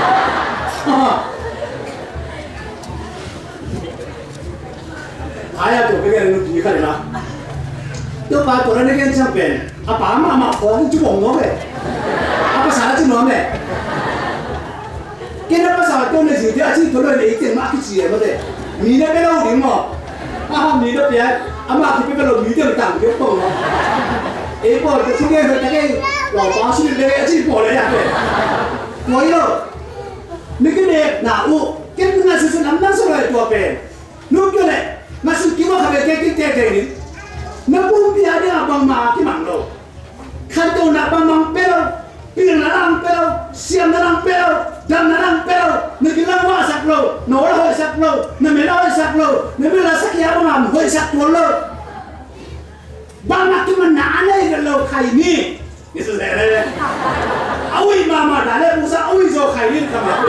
หายตัวไปกันนู่นที่ใครนะตัวปลาตัวนั้นเนี่ยจำเป็นอาป่ามาขอที่จุ่มน้องเลยอาภาษาที่น้องเลยแกนับภาษาตัวนี้สิที่อาชีพตัวนั้นเองเจ๋งมากที่สุดเลยมีเนี่ยเป็นเราถึงมั้งมีเนี่ยเป็นอามาที่เป็นเรามีเนี่ยต่างเยอะปงเนาะเอ้พอจะช่วยกันแต่แกเราบ้าสุดเลยอาชีพพอเลยอย่างเงี้ยหัวยี่ห้อนี่ก็เนี่ยน่าอู้แกเป็นงานสุดๆน้ำนั่งสบายตัวเป็นนู่นก็เลยมาสุดกี่ว่าเขาเป็นแกกินแกนี่นับปุ่มพิจารณาบางมาที่มันเราขันตัวนับบางมังเปล่าปีนนังเปล่าเสียมนังเปล่าดำนังเปล่านึกถึงว่าสักโลโน้ตหัวสักโลนึกไม่ได้สักโลนึกไม่ได้สักยาบางหัวสักตัวโลบางนักที่มันหนาเลยกันโลใครนี่นี่สุดเลยเลยเอาอีมาด่าเลยมุสาเอาอีโจใครนี่ทำอะไร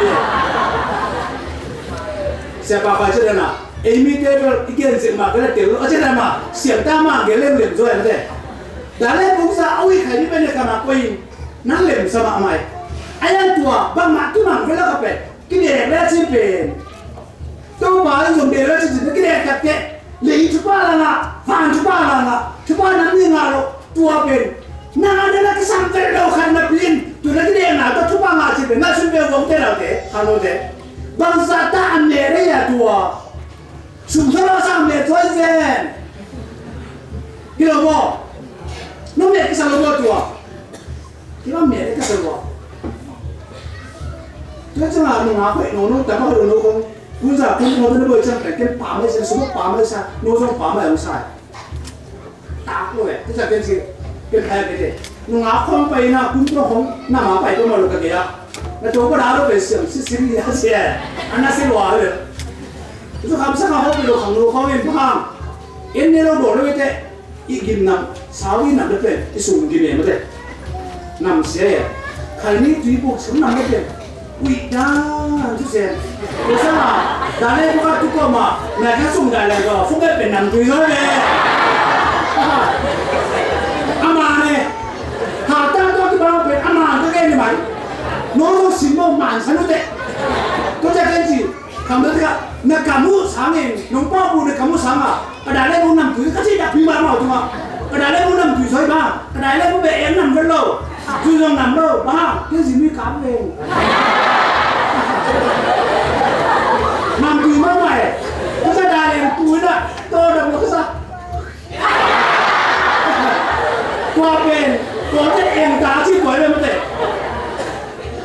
เสียบาไปเช่นนั้นเอมี่เตอร์อีกอย่างสิ่งมากก็ได้เดี๋ยวเอาเช่นนั้นมาเสียบตามาเกลิ่มเหลี่ยมด้วยนะเด้ด่าเลยมุสาเอาอีใครนี่เป็นยังไงมาคุยนั่งเหลี่ยมสมาไหมไอ้ยันตัวบางนักที่มันเวลาเขาเป็นกิเลสแล้วที่เป็นตัวบ้านส่งเดรัจฉีดกิเลสกับแกเลยชุบบ้านละฟังชุบบ้านละชุบบ้านนั้นยังไงตัวเป็น na de la kisam ter do khan na pin tu na de na to thupa nga chi be na sun be wong te la de khalo de bang sa ta an ne re ya tua sum thara sam le thoi zen kilo mo no me kisam lo tua kilo me de kisam lo tu cha na no nga khoi no ta ma no ko kun sa kun no de bo chang ta ken pa ma se sum pa ma sa no song pa ma yang sai ta lo e ta ken si cái hai cái đấy, nó không phải là cũng không nằm ở phải có một cái gì đó, nó chỗ có đá nó phải sửa xí ra xe, anh nó sẽ loa rồi, tôi cảm giác là không bị đồ khẳng đồ không yên phang, yên này nó đổ nó cái thế, ít kim nằm, sáu kim nằm được đấy, cái sùng kim này mà thế, nằm xe, khai ní tùy buộc sống nằm được đấy, ui đá, chú xe, tôi sao mà, đá này có cái chỗ mà, mẹ cái sùng đại này rồi, không biết phải nằm tùy thôi đấy. Amane, hata to ki ba pe aman to ke ni mai. No simo man sanu te. To ja ken ji, kamu ka na kamu sange, nong pa bu ne kamu sanga. Kada le bu nam tu ka ji da pi ba ma tu ma. Kada le bu nam tu soi ba, kada le bu be em nam ven lo. Tu jong nam lo ba, ke ji mi kam le. Nam tu ma mai. To ja da le tu na, to da mo ka sa. Qua bên có cái em cá chi quái lên mà thế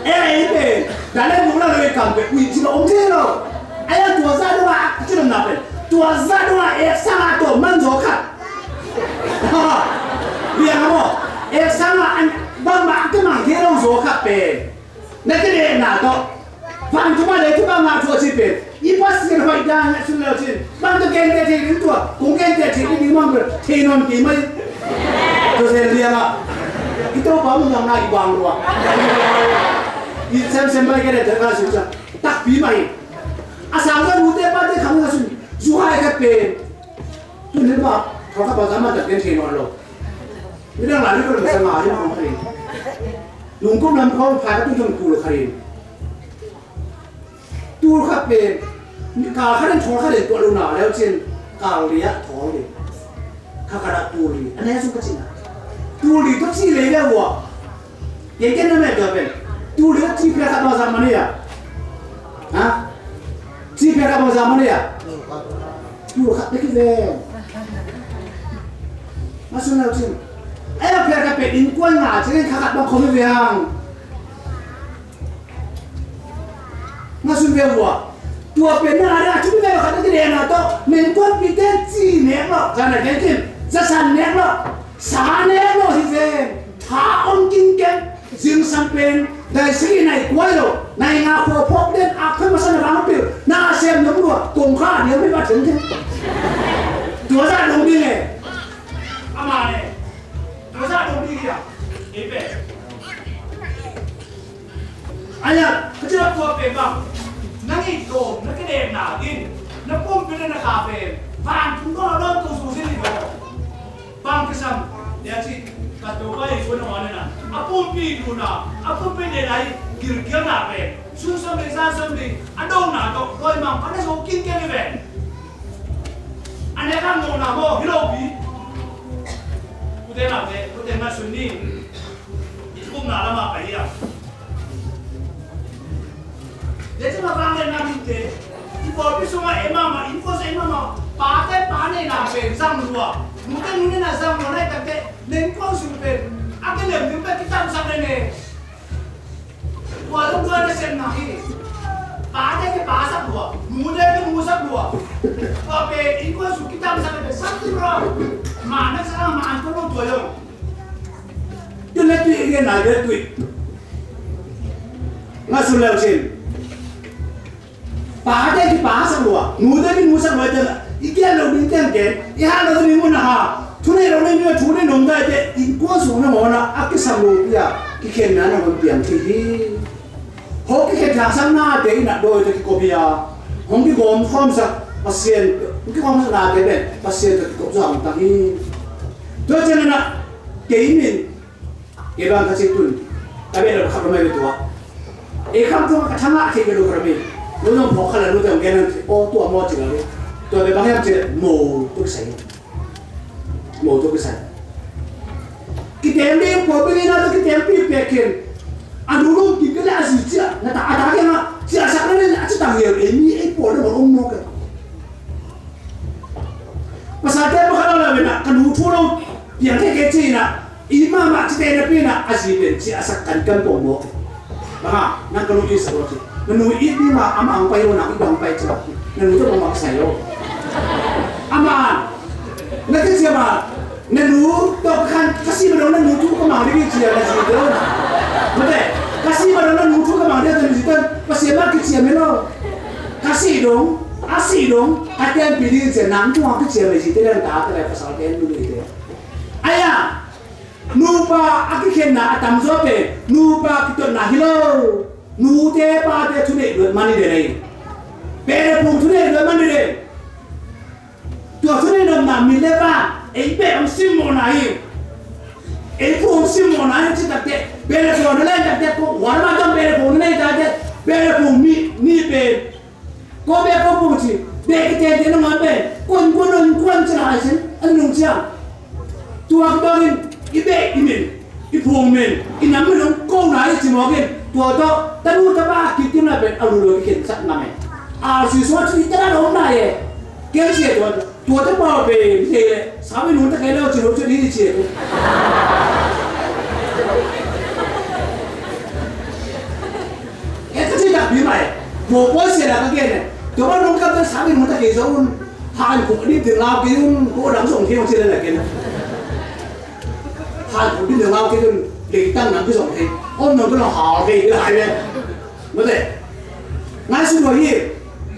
em ấy về đã lên muốn là người cảm về quỷ chỉ là ông thế rồi anh là tua ra đâu ạ chứ đừng nạp này tua ra đâu ạ em sang à tổ mang gió khát vì không em sang à anh băng mạng cái mảng thế đâu gió khát về nên cái này nào đó vàng chúng ta đấy chúng ta ngã chùa chi về ít phát sinh hoài đa ngã xuân leo chi băng tôi kén thì đến chùa cũng kén thì đi mong được thì non kì mấy tôi sẽ lihat lah, itu baru yang naik bang luar. Xem baik ada dengar susah, tak bimai. Asalkan muda pada kamu langsung jual ke pe. Tu ni apa? Kalau kau zaman tak kena kena lo. Ini yang lalu kalau bersama aja orang kering. Lungkup dalam kau pakai tu jangan kulo kering. Tu ke pe. Kalau kalian cuma kalian tu luna, lalu cien kalau lihat thol ni. Kakak tuli, aneh suka cina. Tuli tu sih lega gua. Yang kena mereka ben. Tuli tu sih pihak apa zaman ni ya? Hah? Sih pihak apa zaman ni ya? Tuli kat lagi ben. Masuk nak cina. Pihak apa inkuan ngah cina kakak bang komen biang. Masuk biang gua. Tua pena ada cuma kalau kata dia nak tahu menkuat kita cina lo. Jangan kecil. Zasan nek lo, sa nek lo hize, ta on king ken, jing sampen, dari segi naik kuai lo, naik ngapo pok den, apa masa nak ambil, na asem nombor dua, tongkar dia berapa cengkeh, dua sa nombor ni, amane, dua sa nombor dia, ipe, ayat, kecil tua pembang, nangi dom, nak kena nadin, nak pom pilih nak kafe, bang, tunggu orang tu susi ni dong. Bang kesam, dia si kata bayi pun orang na. Apa pi guna, apa pi delai kirkian apa? Susah besar sambil, adong na dok, kau imam, ada sokin ke ni ben? Anda kan mau na mo hilopi? Udah na be, udah masuk ni. Itu pun na lama apa ya? Dia cuma bangga na binte. Ibu habis semua emama, info saya emama, pakai na be, zam dua. Mungkin ini nazam mulai tapi nengkau super. Aku lem jumpa kita usah ni. Walau dua ada sen nahi. Pada ke bahasa dua, muda ke musak dua. Tapi ikut su kita usah ni satu orang. Mana sekarang mana tu orang tuayo. Jadi tu ini naga tu. Ngasuh lewat. Pada ke bahasa dua, muda ke musak dua je. Ikan lo bintang ke, ikan lo ni mana ha? Tunai lo ni juga tunai nongga je. Ikuan semua mana? Aku sanggup ya. Ikan mana pun biang tinggi. Hoki ikan sana deh nak doa itu kopi ya. Hoki gom sa pasien, hoki gom sa nak deh pasien itu kopi sa tangi. Tuh jangan nak keimin. Ebang kasih tun. Tapi ada kalau mai itu. Ikan tu macam mana kita lo kerami? Lo yang pokok lo yang kena oh tu amat juga ni. Tôi bây giờ chỉ mù tôi sấy, mù tôi cái sấy. kita yang po begini atau kita yang pipekin anu kita le asia na ta ada yang sia sakna le aci tangier ini po le orang mo ke pasal bakal lah bena kan utulong yang kece na ima mak kita na pina asibin sia sakkan kan pombo maka nang kalau di sekolah sih nanu ini mah ama ang payo na ibang payo cepat nanu itu memaksa yo aman nak siapa nanu tokan kasih pada nanu tu kemana dia cia lah situ betul kasih pada nanu tu kemana dia tu situ pasal mak cia melo kasih dong asih dong hati yang pilih jenang tu aku cia lah situ yang tak ada pasal dia dulu itu ayah nupa aku kena atam sope nupa kita nak hilau nute pa te tune dua mani de nahi pere pung tune dua mani de tu tune dom na mileva ei pe am simmo nahi ei pung simmo nahi cita te pere pung nela cita te ko warma jam pere pung nela cita te pere pung ni pe ko be ko pung ci be ke te no be kon cina asin anung cia tu aku dongin ibe imin ipung men inam menung ko nahi cimogen tua to tanu tapa kitim na ben alu kin sak name a si so chi tara ro na ye ke chi tua to pa be le sa me nu ta ke lo chi ro chi ni chi e ta chi da bi mai mo po se la ka ke ne to ba nu ka ta sa me nu ta ke so un han ko ni de la ki un ko dang song thi chi la ke ne han ko ni de la ki un để tăng nặng cái dòng thế, ôm nó cái là họ về cái lại đây, có thể, ngay suốt rồi gì,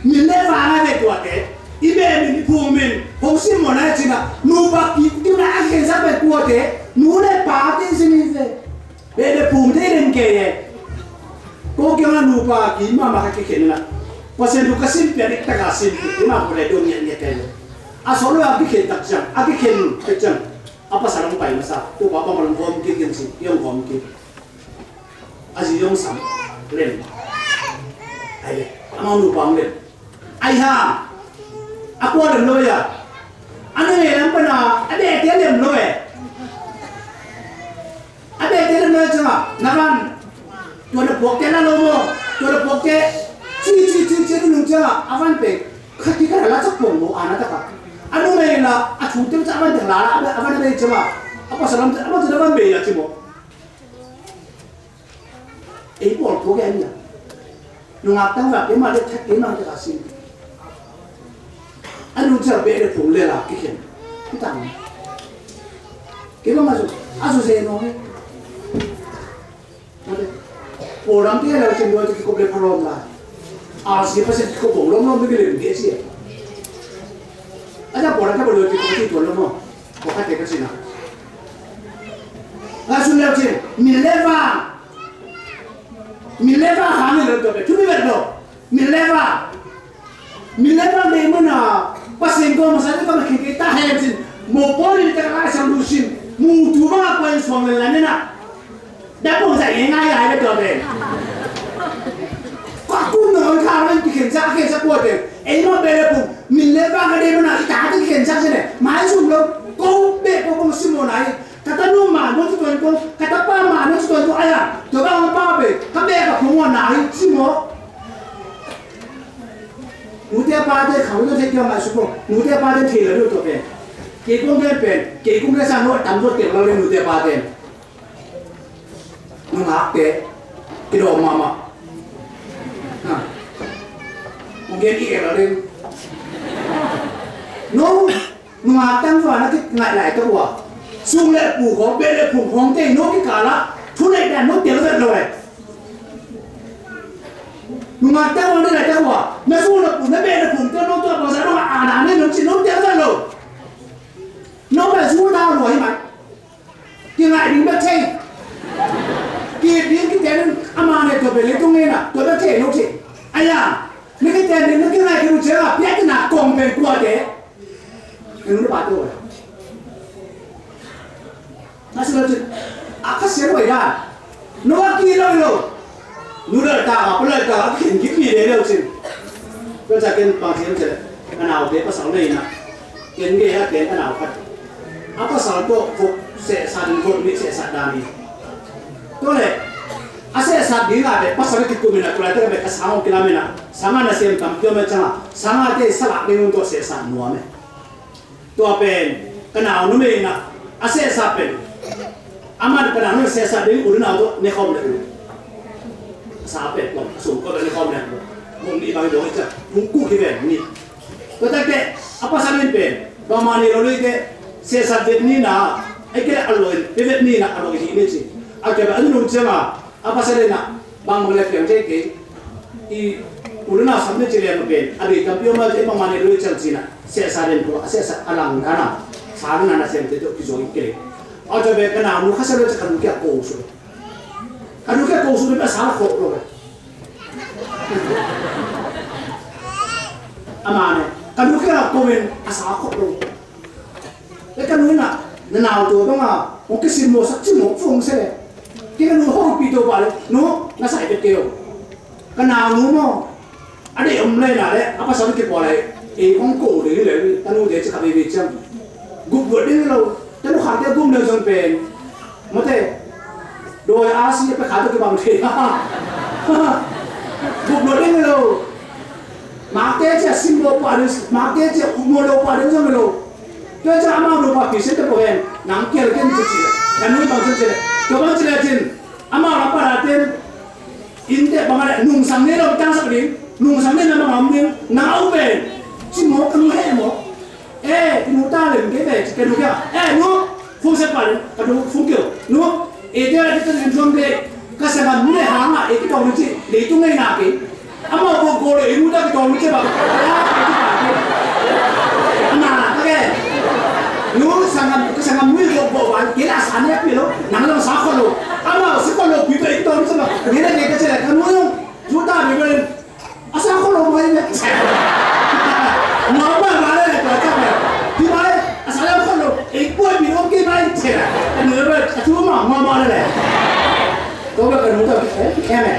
mình lấy vàng ngay về tuổi thế, đi về mình đi phù mình, không xin một này chỉ là nụ bạc kí tiêu đã cái ra về tuổi thế, nụ này phá thế gì về, để phù thế đến kề, cô kêu là nụ bạc kí mà cái kia là, pasal nụ cái xin tiền ta cả xin, thì mà có thể đồng nhận nhận thế, số lượng cái kia đặc trưng, cái kia đặc trưng. Apa sarang pai masa tu bapa malam hom kit sih yang hom kit aji yang sam len ai amau nu pang len ai ha aku ada lo ya ane yang pernah ada dia lem lo ada dia lem lo cuma naban tu ada pokok na lo mo tu ada pokok ci nu cuma awan pe ketika lah cak pom mo anak tak anu mela atu tem sama dengan lara apa ada cuma apa salam apa sudah ban be ya cimo bol ko ga nya nungak tang ga ma de thak ma de asin anu jar be de pung le la kiken kita kita masuk asu se no he ade orang dia la cimo de ko ble pharom la asi pa se ko bong lom de le de si aja boleh kita itu tuan lemo, bukan dekat sini. Langsung lihat sini, mileva kami lepas tu, cuma berdo, mileva ni mana, pas engkau masalah kalau kita hemsin, mau polin terkait sama lusin, mutu mana kau yang suami lainnya nak, dah pun saya engai ada tu deh. Aku nak kau bikin sakit kuat deh. Eno bere pun mileva kade mana kita hati kensak sini. Mai sumlo kau be kau semua naik. Kata numa no tuan kau kata pa ma no tuan kau ayah. Coba orang pa be kabe ka semua naik semua. Nutia pa de kau tu tekiau masuk pun. Nutia pa de thila tu tu be. Kekung ke pen, kekung ke sana tamzo ke lalu nutia pa de. Nungak ke kilo mama. Mungkin ini kalau nó mà tăng vào nó cái ngại lại cái quả xuống lệ phủ có bên lệ phủ không thì nó cái cả lá thu này đàn nó tiếng rất rồi mà tăng vào đây là cái quả nó xuống lệ phủ nó bên lệ phủ cho nó cho vào nó đàn nên nó chỉ nó tiếng rất rồi nó phải xuống đau rồi mà cái ngại đứng bên trên kia tiếng cái tiếng ama này tôi phải lấy tung lên à tôi đã thể nó chỉ ai à mấy cái tiền này nó cái này cái đồ chơi à biết cái nào còn về qua thế nó bắt tôi nó sẽ nói apa sih vậy đó nó kia đâu rồi nó đợi ta học lời ta khiển cái gì đấy đâu chứ bây giờ cái bằng tiếng chứ cái nào thế có sáu đây nè cái nghe cái nào phát apa salto kok se sadin kok ni se sadani to le ase sadi nga de pasal ki ko mina kula te be kasang kilamina sama na sem tam pyo me changa sama te sala ni un to se san no me to apen kana no me na ase sa pen aman kana no se sa de urina to ne khom le sa pen ko so ko ne khom le mung ni ba do cha mung ku ki be ni to ta ke apa samin pen ba mani lo le ke se sa de ni na ai ke aloin be ni na alo hi ni chi a ke ba anu chama apa salena bang molek yang teke I urina samne chile ben abi kampio ma te mane lo chal china se saren ko se sa alang kana sarna na sem te to kizo ikere aja be kana mu khasalo kan ke ko so kan ke ko so be sa ko lo be amane kan ke ko ben asa ko lo e kan na na to ba ma o ke sin mo sa chi mo fong se kita nu ho pito pare nu nasa ipeteo kana nu mo ade omle na le apa sabi ke pole e kong ko de le tanu de cha be be cham gup go de lo tanu kha de gum le jong pen mote do asi pe kha to ke bang the gup go de lo ma te cha simbo pare ma te cha mo lo pare jong lo to cha ma lo pa pi se te po hen nang ke le ken chi tanu bang che Coba jelasin, ama apa raten, inte bangada nung samne lo tang sakrim, nung samne nama ngambil, nau ben, cimo kamu hemo, nuta lem kebe, kenu kya, nu, fung separen, kadu fung kyo, nu, dia kita nentuang ke, kasaman mule hanga, kita tahu lucu, itu ngai nake, ama bo gore, nuta kita tahu lucu bang, ama, oke. Nu sangat mui lo bawa kita sana pilo nanglo sakolo ama sakolo pito itu sama kita cera kan mu juta beben asakolo mai ne mau mana le kata me di mai asakolo ikut biro ke mai cera kan le cuma mau mana le kau kan nu tak keme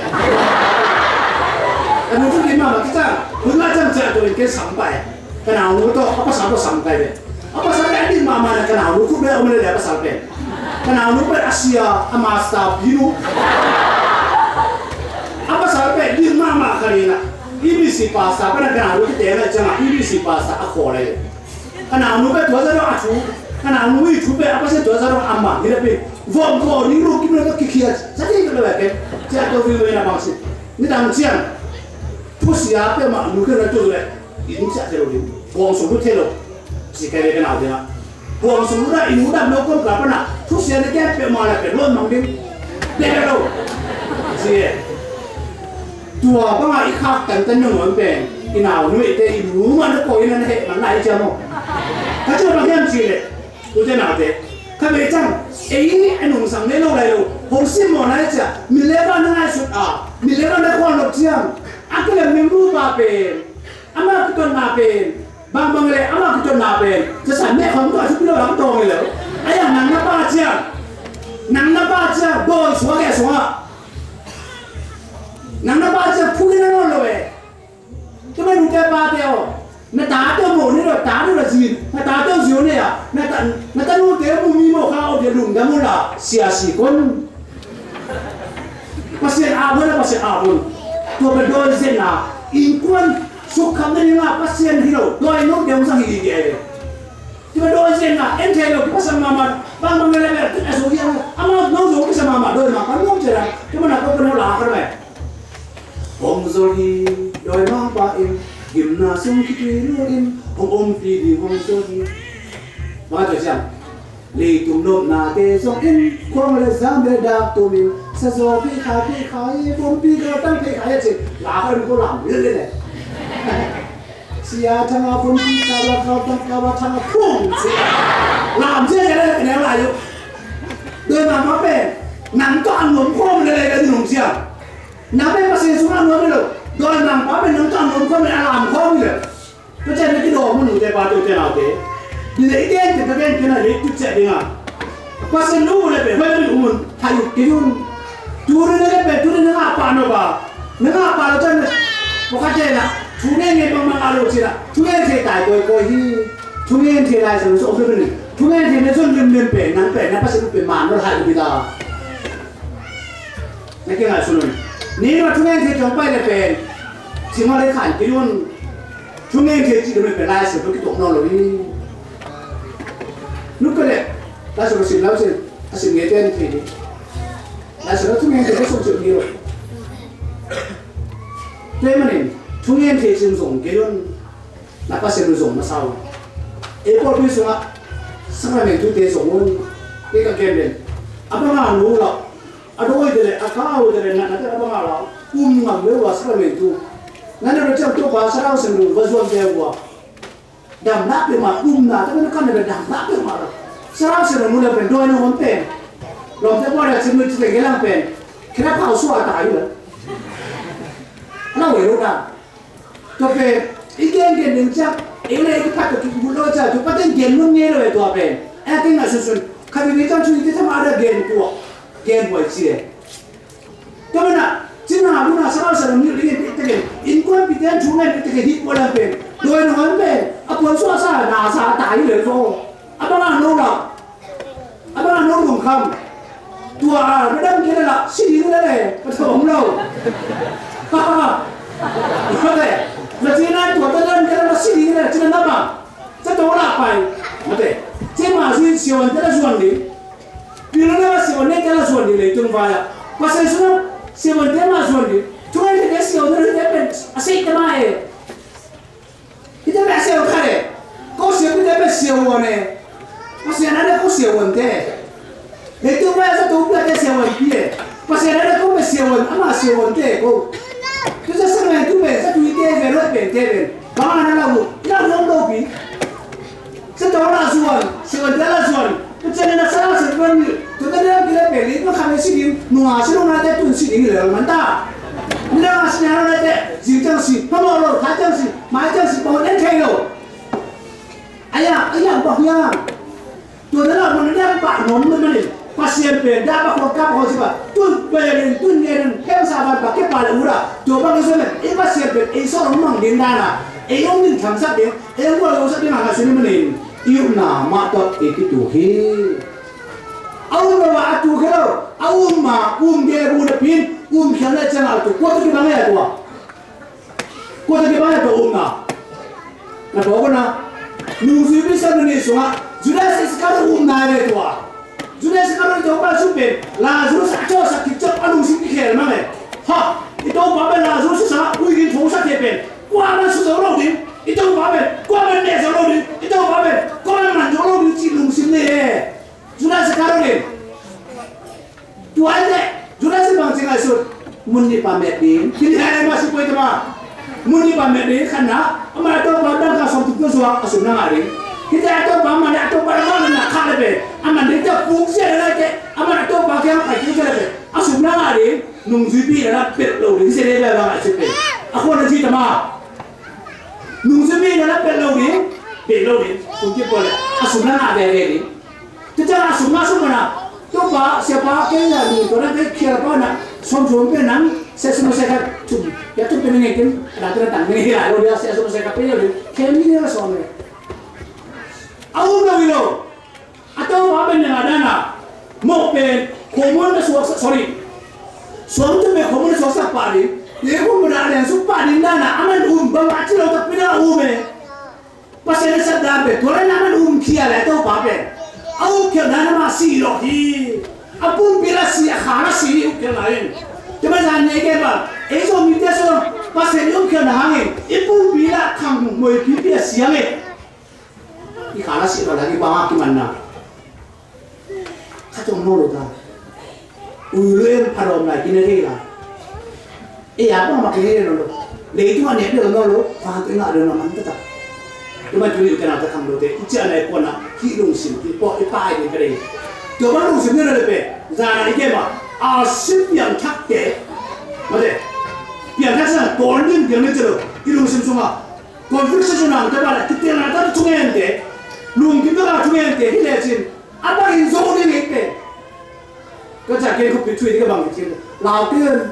kan nu tu lima kita bunga jam jatuh ke sampai kan nu tu apa sampai deh apa sampai di mama nak kenal lu kubel omel apa sampai kenal lu ber Asia amasta biru apa sampai di mama karina ini si pasta pada kenal lu kita nak jangan ini si pasta aku leh kenal lu ber 2000 aku kenal lu itu ber apa sih 2000 amma ni tapi vom ni lu kita kikiat jadi itu lah kan jatuh video yang apa sih ni dalam siang terus siapa mak lu kena tu leh ini cak terus ni vom suruh terus si kaya kenal dia, buang semua ini udah melakukan berapa nak, terus yang dia pe malah pe lon mangdim, dia lo, si, dua bang ikhak dan yang pe, inau nu itu ibu mana kau ini nak mana aja mo, kacau bagian si le, tu jangan ada, kami cang, ini anu sang le lo le lo, horsi mana aja, mileban dengan asut mileban dengan kuan lok siang, aku le minggu papen, ama kita napen. Bang le ama kita napen sesa me khom to asu pilo lam tong le aya nang na pa cha boy swa ke swa nang na pa cha phu na lo we to me nu ke pa te o na ta to mo ni ro ta ro ji na ta to ji ne ya na ta nu te mu mi mo kha o de lum da mo la sia si kon pasien abon to be do zen na in kon suka menerima pasien hero, doa itu dia usah hidup dia. Tiba doa jenah, ente lo pasal mama, bang mengelak tu esoknya, amat nongzo kisah mama doa makan nong cerah, cuma nak kau kena lahir me. Hongzori doa mampaim, gimnasium kituiluin, pidi hongzori. Maka tu siapa? Litum nom nate sokin, kuang le zambe dak tumin, sesopi kai, bompi datang kai cik, lahir kau lam, lele. Sia tengah pun kita kawa tengah pun làm chứ cái này nếu là gì đôi mà nó về nằm toàn ngốn khô này cái gì không chịu nằm bên mà xin xuống ăn ngốn được đôi nằm quá bên nằm toàn ngốn khô này làm khô như vậy tôi chơi cái đồ mà nụ thế ba tôi thế nào thế lấy tiền thì cái này lấy chút chạy đi à qua xin lũ này phải hơi bị uốn thay cái luôn chú này phải chú này apa nó ba nó apa nó chân một cái chơi là chú nghe bang bang alo cira, chú nghe thì tại coi hi, chú nghe thì lại rồi số phim này, Tungai di nezon lim pe na pasti pe man lo hal kita. Nak kena sunun. Ni ma tungai di jompai le pe. Cuma le kan kiun. Tungai di ci demi pe lai se to ki tok no lo ni. Nu pe le. La so sin la se asin ngeten ti. La so tungai di so so ni lo. Thế mà nên chúng em thì sử dụng cái luôn là có sử dụng mà sao em có biết sao ạ sao mà mình chúng ta dùng luôn cái cái này apa nggak nunggu lah ada oi deh akau deh nanti apa nggak lah nggak berubah sao mình tu nanti udah jam tu bahasa orang sendiri bazuan dia gua dam nak lima na tapi kan ada dam nak lima sekarang sendiri mulai pendoa ni orang pen lom tu pada sendiri tu gelang pen kenapa kau suara tak ada nó hiểu đâu cho về ý kiến kiến đừng chắc ý này cái phát được cái lối ra chúng ta tên kiến luôn nghe rồi tụi bạn em tin là sự khai vị trong suy nghĩ thế mà ada gen của chị cho nên là chính là lúc nào sau sau như cái cái in quan bị tên chúng này cái hit của làm về rồi nó nói về à cuốn xóa xa là xa tải rồi vô à bao nhiêu đâu à bao nhiêu đồng không tụi nó đâm cái là xí cái này có không đâu Mate, macam tu ada dalam kita masih ni kita cina nama, kita orang apa? Mate, cuma sih siapa kita suan di, bila nama siapa ni kita suan di le, tungguaya. Pasal siapa siapa dia mas suan di, cuma kita siapa orang dia pen, asyik tema kita biasa orang le, kau siapa kita biasa siapa ni, pasal ada kau siapa ni, itu biasa tu biasa siapa dia, pasal ada kau biasa siapa, ama siapa ni kau. Kita sering tu saya tu ide verot ide, bagaimana lagu, kita belum tahu setelah suan, sebentar suan, macam mana salah sebenarnya, tu tadi kita beli itu kami sini, nuansa ada tu sini le, mantap. Bila masih ada jinjang si, pemolong, tajam si, macam si, pohon enteng ayah bahaya, tu tadi mana dia pak nom mana pasien pe dapat kokap kau siapa tu bayarin tu nyerin kem sahabat pakai pada murah tu bang itu ni pasien pe seorang mang dindana yang ni kamsak dia yang gua usah dia nak sini menin iu nama tu itu he awam bawa atu kalau awam ma dia buat pin kian channel tu kau tu gimana ya tu kau tu gimana tu na bawa na nuzi bisa ni semua sudah sekarang na ada tu Sudah sekarang itu apa supir? Lazarus acau sakit cep anu sih pikir mana? Ha, itu apa Lazarus susah, uikin thong sakit pen. Kuaman susah orang ni, itu apa? Kuaman ni orang ni, itu apa? Kuaman orang ni cilung sini. Sudah sekarang ni, tuan dek, sudah sebang cengai sud, muni pamer ni, pilihan masih boleh tema. Muni pamer ni karena amat tu badan kasar tu suah asum nangari. Kita atau baman atau barang nak kah lebih, aman dia fungsi ada lagi, aman atau bagian apa kita lebih. Asum nak ada, nungzubi ada perlu, ini saya dah bawa sebab. Aku ada cerita mah, nungzubi ada perlu, mungkin boleh. Asum nak ada ni, kita asum mana? Tu siapa kena ni, orang tu kira apa nak, som penang, saya semua saya tu, ya tu penang ikan, rata-rata ni lah, dia saya semua saya kapal kami ni lah somnya. Aku nak bilang, atau apa yang ada na, mau pen, komun tu sorry, suami tu komun suasa pari, dia pun berada yang supari na, aman bawa cilo tak pernah pasal sedar be, tulen aman kia le tu apa? Aku kia dana masih lohi, apun bila si khana si kia lain, cuma jangan ni ba, eso minta so, pasal kia nahangin, apun bila kamu mau pipi siang Ikala sih lagi bangak gimana? Kacau nol dah. Ulem parom lagi ni lah. Apa makin ni nol? Lepas mana dia nol? Faham tak ada nama kita. Cuma curi kena tak kamu tu. Jangan nak kena hilung sim, ipai ni kering. Coba lu sim ni lebih. Jangan ikut mah. Asyik yang tak ke. Macam, yang tak sana kornin dia ni cero. Hilung sim semua. Konflik sesuatu kita kita nak tahu cuma ente. Lung kita lah cuma ente, hilang cin. Apa yang zon ni ente? Kau cakap kau pergi dia bang cin. Lalu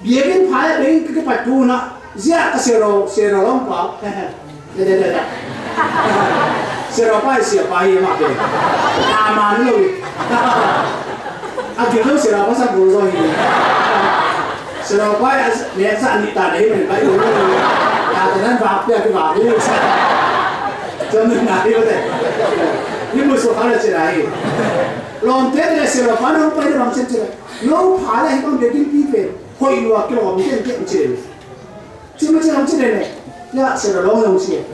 biarin payah biarin kita patu nak. Zia kasih sero lompa. Siapa siapa yang makan? Aman loh. Akhirnya siapa sah guru ini? Siapa lihat sanita deh mereka itu. Kadang bapak aku bapak. Jangan nanti betul. Ini musuh kalau cerai. Lontar dari siapa orang pada orang cerai. Lo pada itu bikin pipe. Koi luar kilo mungkin cerai. Cuma cerai. Ya siapa long cerai.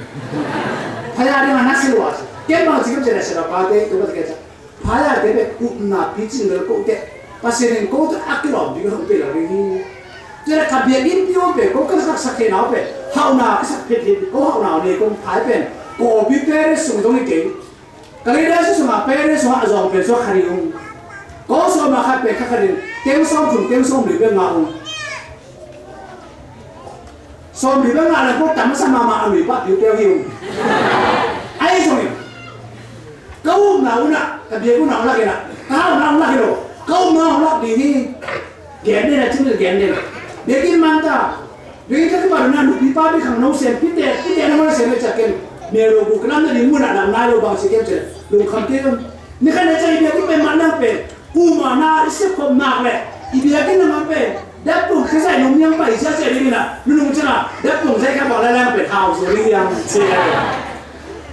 Payah dengan nasi luas. Kemana sih kerja siapa deh? Coba kita. Payah deh. Upna pitching berko deh. Pasien kau tu akilom juga orang pelak ini. Jadi kabiakin pion pe. Kau kesak sakit nau pe. Hau na kesak peti. Kau hau na ni kau payah pen. Kau bipere sungdong ni. Kalau dia semua pere semua azam pe semua kariung. Kau semua makan pe kakarin. Tem som libe ngau. Som libe ngau lah kau tamu sama mama ambil pak diutel hiung. Ayo somi. Kau nak kabiaku nak lagi nak. Kau nak lagi lo. Kau nak lagi ni. Gende lah cuma gende. Bikin mantap. Bikin tu baru nak pipa bi kang nau sen pite nama sen lecakin. Mero bukan nama di mana nak naik bang sikit je. Lu kampiun. Ni kan lecakin dia tu memang pe. Umana isep kau nak le. Ibiakin nama pe. Dapur kesai nung yang pai sia sia ni na. Nung cina. Dapur saya kan bawa lalang pe house ni yang sia.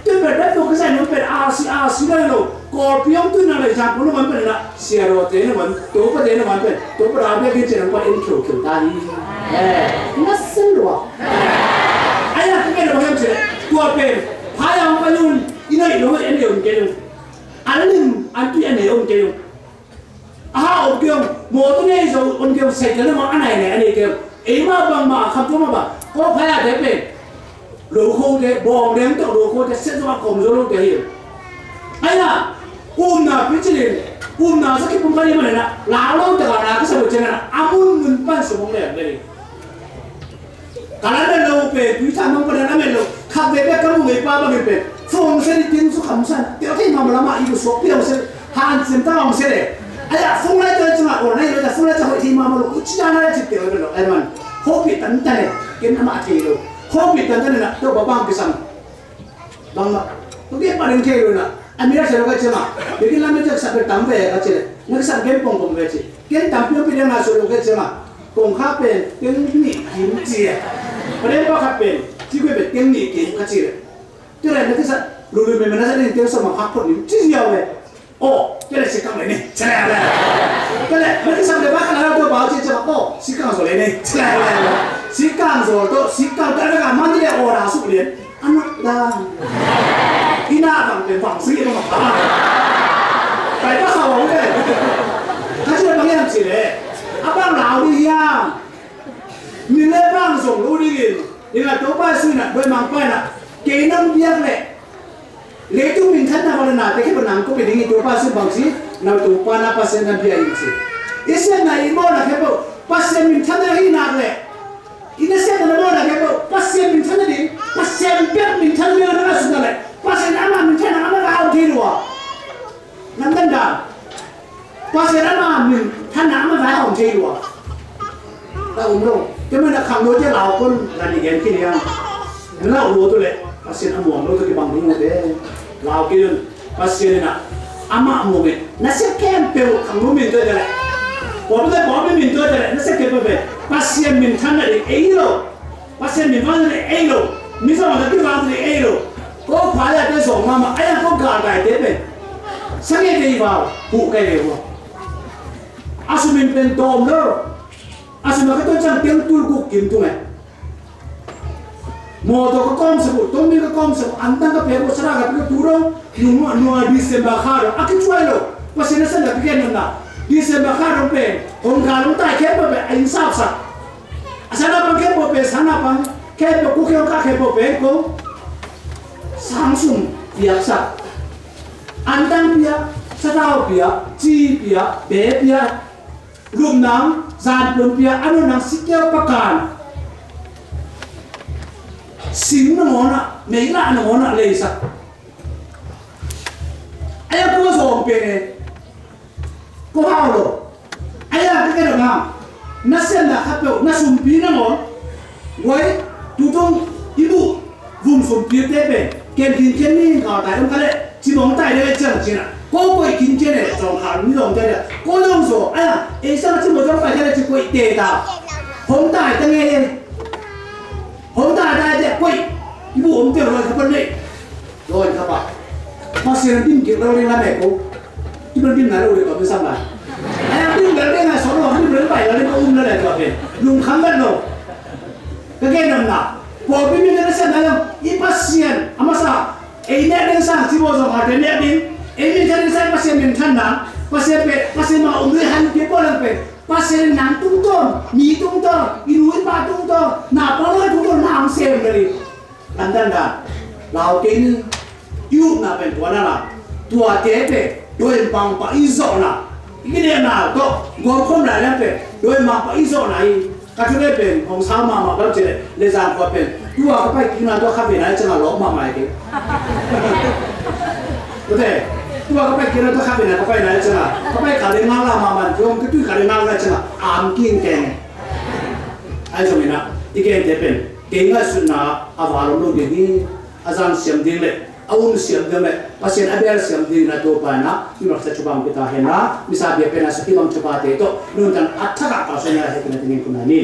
Tu dapur kesai nung pe asi dah lo. Korpion tu na le jam pun mana pe na. Sia rote ni mana. Tu apa dia ni mana pe. Tu berapa dia cina apa intro tadi. Nasıl luar. Ayah kita dah macam cina. Tu apa? Payah apa yun? Ini lo yang dia ungkit. Alim antu yang dia ungkit. Ông kêu một tuần này rồi ông kêu sạch cái món ăn này kêu ấy mà bằng mà không có mà bảo có phải là thế về đồ khô thế bò đếm tàu đồ khô thế sẽ cho cùng rồi luôn cái hiểu ấy là nào biết chứ nào sẽ cái công ty mà này là lão lâu từ là cái sự chuyện này amun mình ban sự mong đẹp đây karena ada lâu về quý tham mong pada nama lâu khắp về cái kamu người ba người về phong sẽ đi tìm số khám san tiểu thấy mà lama ibu số piao sẽ hàng xem tao sẽ đấy ayah, sungai tu cuma orang ni ada sungai tu hoi mama lu uci jangan ada cipta tu lo, ayman. Hobi tanta ni, kena mati tu. Hobi tanta ni nak tu babang kisam, bang mak. Tu dia paling kaya tu nak. Amira saya lupa cuma, jadi lama je sampai tampil kecil. Nak sampai gempong kecil. Kian tampil pilih masuk lupa cuma. Kong kapen, kian ni kimchi. Pada apa kapen? Tiga bet kian ni kim kecil. Tu lah nak kisah. Lulu memang nasi ni tiada sama kapur ni. Cium je. Oh, kita sikang ni, cerai lah. Kalau mereka sampai bahkan ada tu bawa cecah, oh, sikang soal ni, cerai lah. Sikang soal tu, sikang tu ada kan mandi dia orang asuk dia, anak dah. Ina bang bang sih bang apa? Baik apa kau ni? Kasih bang yang cile, abang lau dia. Nilai bang soal lu ni, dengan tu pasal nak, boleh mampai nak, kenang biar le. Letu minta nama mana nak, tapi benang ko pedingi tu pasal bangsi, nak tu pana pasal nak biar ini. Isi nak imo nak kepo, pasal minta nak ini nak le. Ini saya nak mana kepo, pasal minta nak ini, pasal biar minta nak mana sudah le. Pasal nama minta nak mana kau tiru. Nampak tak? Pasal nama minta nak mana kau tiru. Tak umroh, cuma nak kamu je lau pun lagi ganti dia. Lau lu tu le. Pasien amuang lo tu kibang bingung deh. Lau kian pasien na ama amuang nasi kempel kang lumin tu adalah. Boleh min tu adalah nasi kempel pasien min thana di eilo. Pasien min mana di eilo. Misalnya kita mana di eilo. Kau payah tu song mama ayah kau gagai deh. Sangat dia ibaw bukai dia buat. Asumin pentom lo. Asumin kita jangan tentul kukim tu Moto ko kom sebut, tomi ko kom sebut, antang ka pego seraga pego turong, nua Desember karo, aki cuelo, pasina sa nabigen na, Desember karo pe, kung kalong tayo kepo pe, ay sapsa, asana pang kepo pe, sana pang kepo, kukiyo ka kepo pe, ko, sangsung biasa, antang biya, satao biya, ji biya, be biya, rumnang, zan pun biya, ano nang sikyaw pakan, Sim na ngona, mela na ngona lesa. Ayah ko so pene. Ko halo. Ayah ke na. Nasen na hapo, nasumpi na ngon. Wai tutong ibu vum sumpi tepe. 见今天你搞大东看嘞，只望带那个奖金啊，过过今天嘞，从下你弄的嘞，过种说，哎呀，哎，上次我装摆开了就过跌到，红大等个，红大大的贵，一部我们掉落去分类，落去吧，马上人定叫เราเรียนอะไรกูที่มันดิ้นไหนเราเรียนก่อนไม่ซ้ำไรไอ้ดิ้นแบบนี้ไงสอนเราให้เรียนไปเราเรียนก็อุ้มนั่นแหละตัวเป็นลุงคำแบบเราก็แค่นั้นนะพอพี่มีเรื่องเส้นอะไรอีพัสเซียนอามาซาไอ้เนี่ยเรื่องสั่งที่ว่าจะมาเดี๋ยวเนี่ยดิ้นไอ้เนี่ยจะเรื่องสั่งพัสเซียนเป็นท่านนะพัสเซียนเป็นพัสเซียนมาอุ้มเลยหันเก็บบอลเป็นพัสเซียนนั่งตุ้งต้นมีตุ้งต้นอีนุ่ยปาตุ้งต้นหน้าปลอยตุ้งต้นน้ำเสียมเลยนั่นดังกันเราเก่งยูน่าเป็นตัวนั่นละตัวเจ๊เป็นโดยบางปะอีโซน่ะอีกเนี่ยน่ะก็งอคมหลายแล้วเป็นโดยบางปะอีโซน่ะอีก็จะได้เป็นของสาวมาแล้วจะเลยจางก็เป็นตัวก็ไปกินมาตัวข้าวเป็นอะไรจะมาล้มมาใหม่ดิก็ได้ตัวก็ไปกินแล้วตัวข้าวเป็นอะไรก็ไปไหนจะมาก็ไปขาเลี้ยงน้ำละมามันช่วงก็ตุ้ยขาเลี้ยงน้ำละจะมาอามกินแกงไอ้สมัยน่ะอีกเกณฑ์จะเป็นเก่งก็สุดนะอาวารมณ์ดีนี่อาจารย์เสียมดีเลยเอาหุ่นเสียมเดิมเลยภาษาอังกฤษเสียมดีนะตัวไปนะที่เราจะช่วยบางkitaเห็นนะมิสาเบียเป็นอาศัยที่บางช่วยไปเตะตัวนู่นกันอัฐกะภาษาเนี่ยให้kita tinggal kuna ni